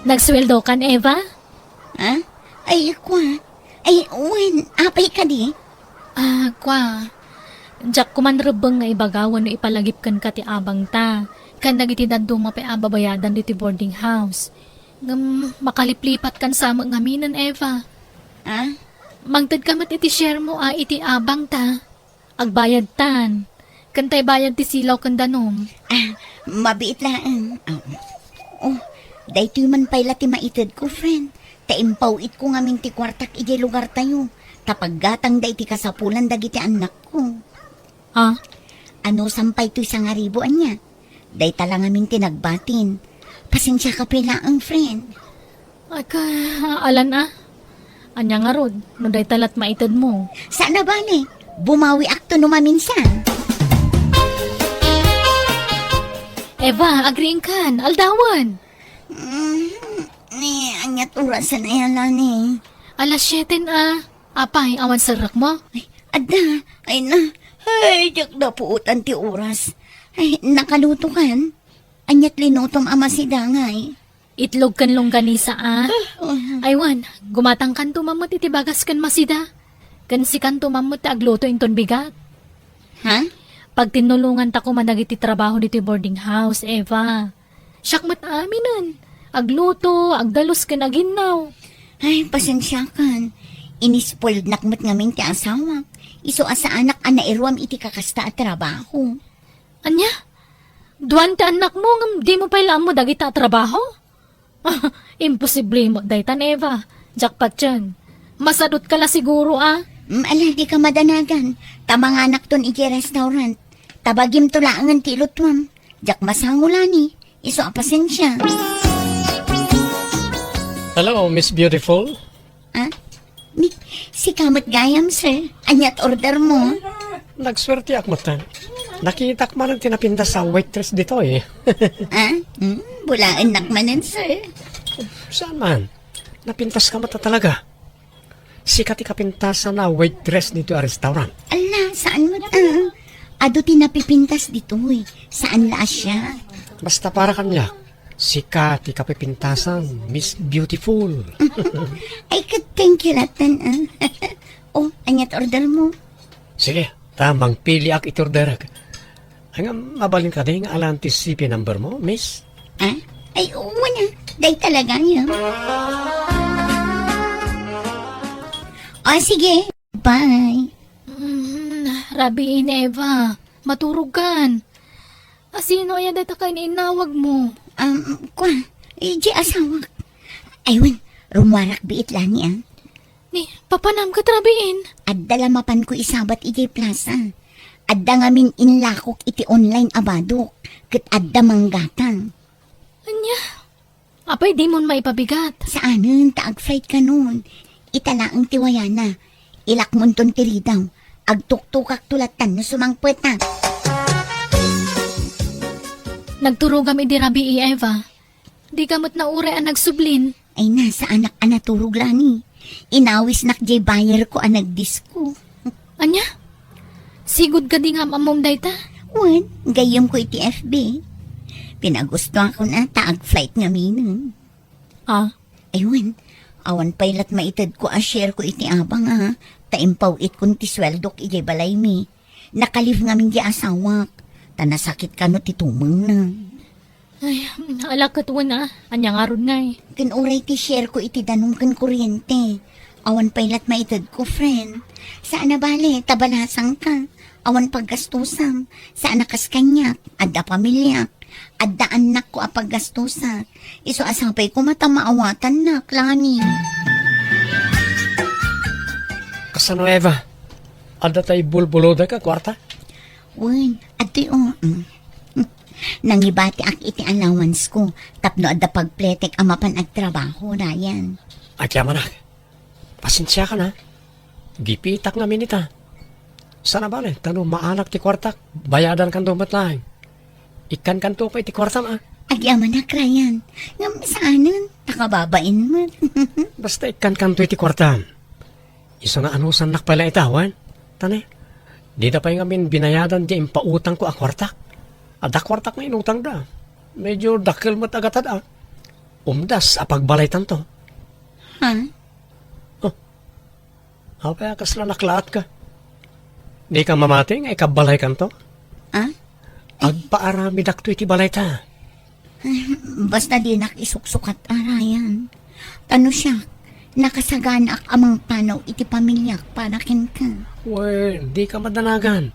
Nagsweldo kan, Eva? Ha? Ay, kwa. Ay, uwin. Apay ka di? Kwa. Jack kumanrubang nga ibagawan no ipalagip kan ka ti abang ta. Kan nagitidad duma pa ababayadan diti boarding house. Ngam makaliplipat kan sa mga ngaminan, Eva. Ha? Magdad ka mat iti share mo iti abang ta. Agbayad tan. Kantay bayad ti silaw kan danom. Mabiit lang. Dahito man pala ti maitid ko, friend. Taimpaw it ko ngamin ti kwartak iti lugar tayo. Tapaggatang da iti kasapulan dagiti anak ko. Ano sampay to isang aribuan niya? Day talang ngamin tinagbatin. Pasensya ka pala ang friend. Ay ka, alan Anya nga rod, no day talat maitid mo. Sana bale, bumawi akto no maminsan. Eva, agreeing kan. Aldawan. Ni, anyat oras na yan, Lani. Alas 7 Apay, awan sarak mo. Ay, ada, ay na. Ay, yak na puutan ti oras. Ay, nakaluto kan. Anyat linutom ama si Dangay. Itlog kan longganisa Aywan, gumatang kan tumamot iti bagas kan masida. Kan si kan tumamot ti agluto inton bigat. Ha? Pag tinulungan ta ko manag iti trabaho dito boarding house, Eva. Syakmat aminan. Agluto, agdalos kan aginaw. Ay, pasensya kan. Inispoiled nakmat ngamin ti asawa. Iso asa anak ana irwam iti kakasta at trabaho. Anya? Duwan ti anak mo, ngam di mo pa ilaan mo dagita trabaho? Imposible mo, daytan Eva. Jackpot yan. Masadot ka la siguro Ala, di ka madanagan. Tamang anak ton iti restaurant. Tabagim tulangan ti lutwam. Jak masangulani. Iso a pasensya. Hello, Miss Beautiful. Ah? Si kamot gayam, sir. Anyat order mo. Nagswerte ak matan. Nakita ko man ang tinapinda sa waitress dito eh. Ah? Bulaan nakmanan, sir. Saan man? Napintas ka mata talaga. Sikat ikapintasan na waitress dito a restaurant. Ala, saan mo ado tinapipintas dito eh. Saan la siya? Basta para kanya. Sikat ikapipintasan, Miss Beautiful. Ay, thank you latan. Oh, anyat order mo. Sige, tamang pili ak itorderak. Hanggang mabalin ka din alang TCP number mo, miss. Ah? Ay, wala. Day talaga yan. Oh, sige. Bye. Rabiin, Eva. Maturugan. Sino yan data kayo inawag mo? Kwa, di asawak. Aywan, rumwarak biit lani Ni, papanam ka trabiin. Adda lamapan ko isabat iti plaza. Adda ngamin inlakok iti online abadok. Kat adda manggatang. Anya? Apay, di mo maipabigat. Saanan, taag flight ka nun. Italaang tiwayana. Ilakmon ton tiridaw. Agtuktukak tulatan no sumangpwet na. Nagturugam idi rabi Eva. Di kamot na ure ang nagsublin. Ay na, sa anak anaturog lani. Inawis nak jay bayer ko ang nagdisko. Anya? Sigud ka di nga mamom dayta? Wan, gayom ko iti FB. Pinagustuhan ko na taag flight nga minun. Ayun, awan pailat maitid ko a share ko iti abang Taimpaw it kun ti sweldok iti balay mi. Nakalive ngamin di asawak. Tanasakit ka no ti tumang na. Ay, alakot mo na. Anya nga ron nga Kinuray ti share ko iti danong kan kuryente. Awan pailat maitid ko, friend. Saan na bale, tabalasang ka. Awan paggastusam. Saan nakas kanyak, adda pamilya. Adda anak ko a paggastusa. Iso asapay ko matamaawatan na, klani. Kasano, Eva? Ada tayo bulbuloda ka, kwarta? Wan, ati Nangibati ak iti allowance ko. Tapno adda pagpletek amapan ag trabaho, Ryan. At yaman ak. Pasensya ka na. Gipitak namin ita. Sana ba tanong maanak ti kwartak. Bayadan kan dumat lang. Ikan kan to pa iti kwarta ma. Agyaman na, Ryan. Ngam saanan, takababain mo. Basta ikan kan to iti kwarta. Isa nga anusan nak pala itawan. Tane, di na pa yung amin binayadan di impautang ko ang kwartak. Ada kwartak na inutang da. Medyo dakil matagatad Umdas apagbalay tanto. Ha? Hapaya kasla naklaat ka. Di ka mamating ay kabalay kanto. Ah? Agpaarami dakto iti balay ta. Basta di nakisuksukat, Ryan. Tano siya, nakasagana ak amang panaw iti pamilyak para kin ka. Well, di ka madanagan.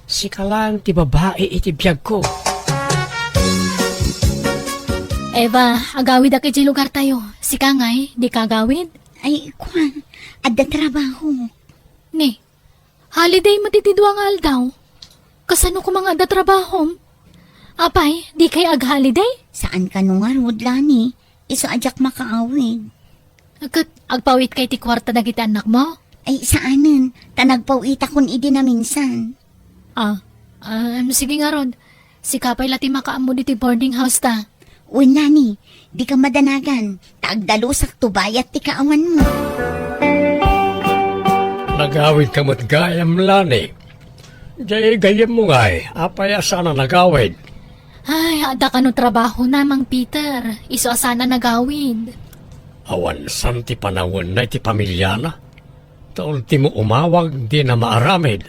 Si kalan ti babae iti biyag ko. Eva, agawid ak iti lugar tayo. Si Kangay, di kagawid? Ay, kwan, adda trabaho. Ni, holiday matitidwa nga aldaw. Kasano ko mga da trabaho? Apay, di kay ag-holiday? Saan ka nung arud, Lani? Iso ajak makaawid. Agkat, agpawit kay ti kwarta na kita anak mo? Ay, saanan? Tanagpaw ita kun idi na minsan. Sige nga Rod. Si kapay lati makaammo dito boarding house ta. Uy, nani, di ka madanagan. Taagdalusak tubayat ti kaawan mo. Nagawid ka mo't gayam lani. Jay gayam mo ngay, apaya sana nagawid. Ay, ada ka no trabaho na, Mang Peter. Iso asana nagawid. Awan san ti panawon na iti pamilya na. Taon ti mo umawag di na maaramid.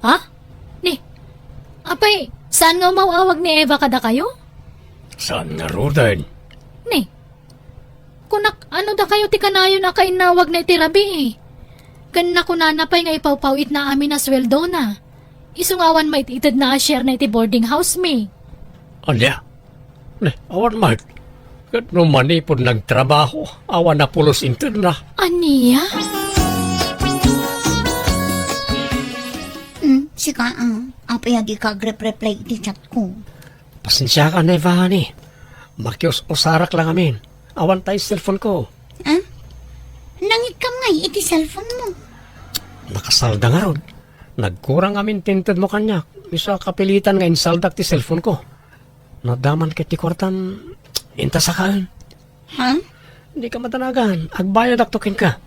Ha? Ni, apay, saan nga mawawag ni Eva kada kayo? Saan nga roden? Ni, kunak, ano da kayo ti kanayo na kainawag na itirabi eh. Ganna ko nanapay nga ipawpawit na amin na sweldo na. Isungawan maititid na share na iti boarding house me. Anya? Ne, awan mat. Kat no manipod nagtrabaho, awan na pulos inter na. Aniya? Si Kaang, apaya di ka reply iti chat ko. Pasensya ka, Neva, hani. Makios-usarak lang amin. Awan tayo cellphone ko. Ha? Nangikam nga iti cellphone mo. Nakasalda nga ron. Nagkurang amin tinted mo kanya. Isa kapilitan nga insaldak ti cellphone ko. Nadaman kiti kwartan, inta sa kaan. Ha? Hindi ka matanagan. Agbayad aktokin ka.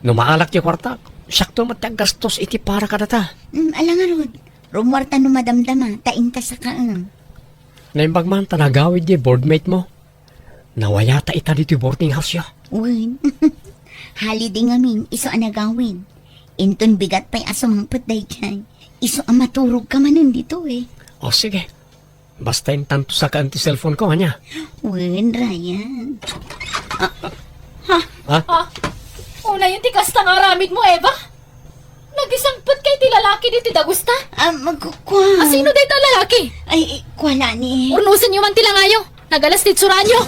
Numaalak ti kwarta. Sakto matyagastos iti para kadata. Alang nga rod. Rumwarta no madamdama, tainta sa Kaang. Naimbag man tanagawid di boardmate mo. Nawayata ita dito boarding house ya. Uy, hali di ngamin, iso anagawin. Inton bigat pa'y aso mangpot day dyan. Iso ang maturog ka manin dito eh. O sige. Basta yung tanto sa kanti cellphone ko, kanya. Uy, Ryan. Ha? Una yung tikas na nga ramid mo, Eva. Nagisangpot kay ti lalaki dito dagusta. Magkukwa. Sino dito lalaki? Ay, kwala ni. Urnusin nyo man tila ngayo. Nagalas titsuran nyo.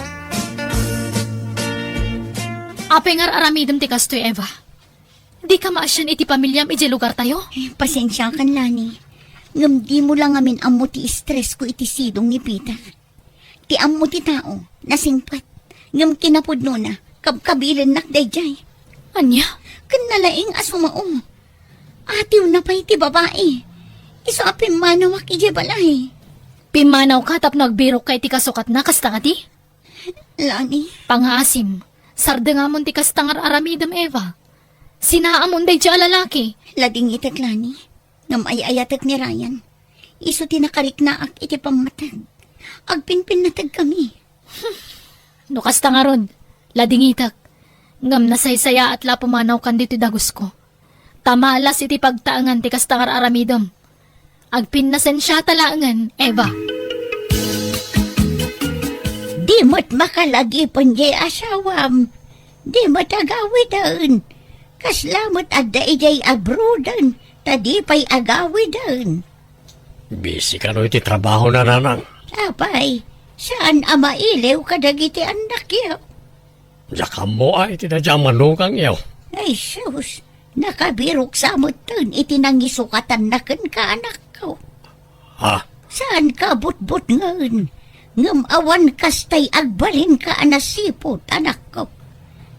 Apengar aramidem ti kastoy, Eva. Di ka maasyan iti pamilyam iti lugar tayo? Pasensya kan, Lani. Ngam di mo lang amin amo ti stress ko iti sidong ni Pita. Ti amo ti tao, nasingpat. Ngam kinapudno na, kabkabilin nakdayjay. Anya? Kan nalaing asumaong. Atiw na pa iti babae. Iso apin manawak iti balay. Pimanaw ka tap nagbiro kay ti kasukat na kastanga ti? Lani, Pangasim. Sarda nga mon ti kastangar aramidem, Eva. Sinaamon day ti lalaki. lading itak Lani. Ngam ayayatak ni Ryan. Iso tinakariknaak iti pangmatag. Agpinpin natag kami. No kastanga ron. Ladingitak. Ngam nasaysaya at la pumanaw kan dito dagos ko. Tamalas iti pagtaangan ti kastangar aramidem. Agpin na sensya talangan, Eva. Di mo't makalagi panje asawam. Di mo't agawidan. Kaslamot adda ijay abrodan. Tadi pa'y agawidan. Busy ka no iti trabaho na nanang. Apay, saan ama ilaw kadagiti anak yaw? Yaka mo ay iti na diyang manukang yaw. Ay sus, nakabirok sa muton iti nangisukatan na kan ka anak ko. Ha? Saan ka butbut ngayon? Ngam awan kastay agbalin ka anasipot anak ko.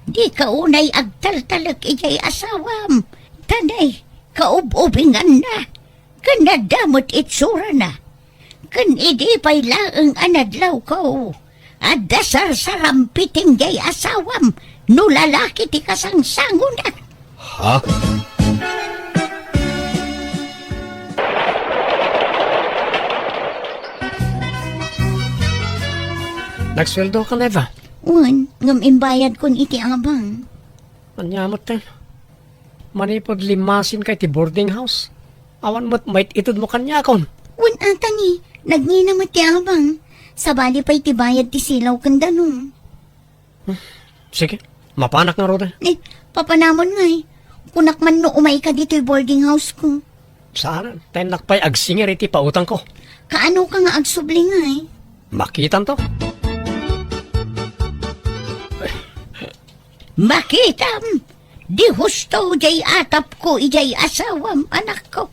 Di ka unay agtaltalak ijay asawam. Tanay, kaub-ubingan na. Kan nadamot itsura na. Kan idi pa'y laang anadlaw ko. At dasar sarampiting jay asawam. No lalaki ti kasangsango na. Ha? Nagsweldo ka, Neva. Wan, ngam imbayad kon iti abang. Anyamot ten. Manipod limasin kay ti boarding house. Awan mo't mait itod mo kanya kon. Wan atani, nagninamat ti abang. Sabali pa'y ti bayad ti silaw kandanong. Sige, mapanak na roda. Papanamon nga eh. Kunak man no umay ka dito'y boarding house ko. Saan? Tenak pa'y agsinger iti pautang ko. Kaano ka nga agsubli nga eh. Makitan to. Makitam! Di husto jay atap ko ijay asawam anak ko.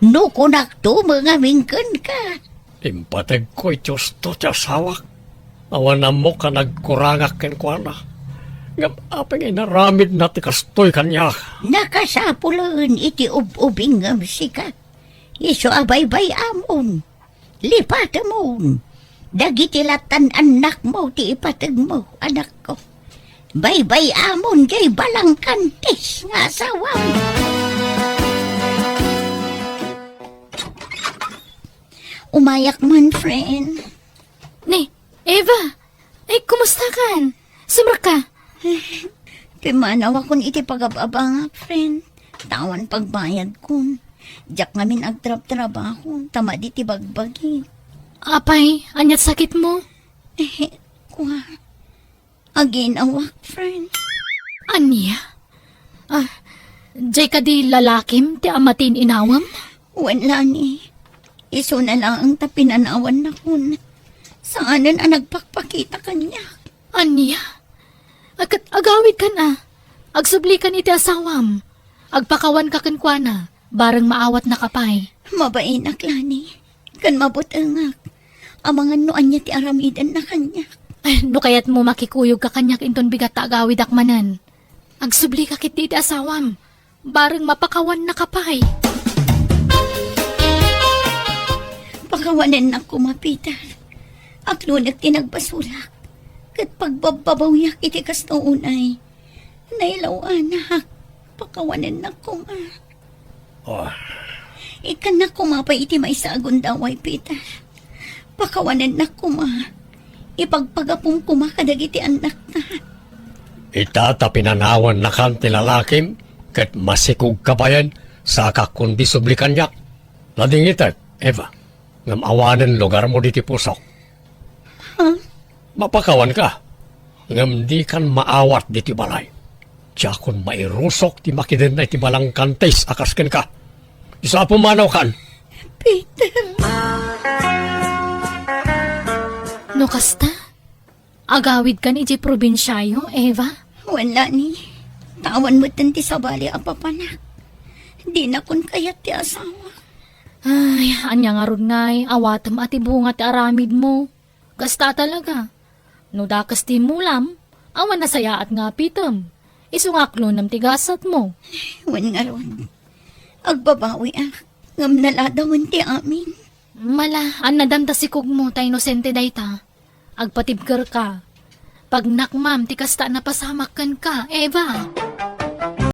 No kunak to mga mingkan ka. Impatag ko itios to ti asawak. Awan na mo ka nagkurangak ken kwa na. Ngam apeng inaramid na ti kastoy kanya. Nakasapulan iti ub-ubing ngam sika. Iso abay-bay amon. Lipat mo. Dagiti latan anak mo, ti ipatag mo, anak ko. Bay-bay amon, gay balang kantis nga asawam. Umayak man, friend. Ni, Eva, ay kumusta kan? Sumra ka? Pimanaw akong iti pagababa nga, friend. Tawan pagbayad ko. Diyak ngamin agtrab-trabaho. Tama di ti bagbagi. Apay, anyat sakit mo? Kuha. Again, awak, friend. Anya? Jay ka di lalakim ti amatin inawam? Wala ni. Iso na lang ang tapinanawan na kun. Saanan ang nagpakpakita kanya. Anya? Agawid ka na. Agsubli ka ni ti asawam. Agpakawan ka kankwana. Barang maawat na kapay. Mabainak, Lani. Kan mabutangak. Amangan noan niya ti aramidan na kanya. No kaya't mo makikuyog ka kanyak inton bigat ta agawid akmanan. Agsubli ka kit ti asawam. Barang mapakawan na kapay. Pakawanan na kumapitan. Aklo nagtinagbasulak. Kat pagbababawyak iti kasto unay. Nailaw anak. Pakawanan na kuma. Oh, Ikan na kumapay iti maisagon daway, Peter. Pakawanan na kuma. Ipagpagapong kuma kadagiti anak na. Itata pinanawan na kan ti lalakim, ket masikog kabayan sa kakundi sublikan yak. Lading itat, Eva, ngam awanan lugar mo diti pusok. Mapakawan ka, ngam di kan maawat diti balay. Tiyakon mairusok ti makiden na iti balang kantes akasken ka. Isa pumanaw kan. Peter. No kasta? Agawid ka ni di probinsyayo, Eva? Wala ni. Tawan mo tanti sa bali apapanak. Di na kun kayat ti asawa. Ay, anya nga ron ngay, awatam ati bunga ti aramid mo. Kasta talaga. No dakas ti mulam, awan na saya at nga pitam. Isungaklo ng tigasat mo. Wan nga ron. Agbabawi ngam naladawan ti amin. Mala, an nadamta si kugmo ta inosente dayta. Agpatibker ka. Pag nakmam, ti kasta napasamak kan ka, Eva.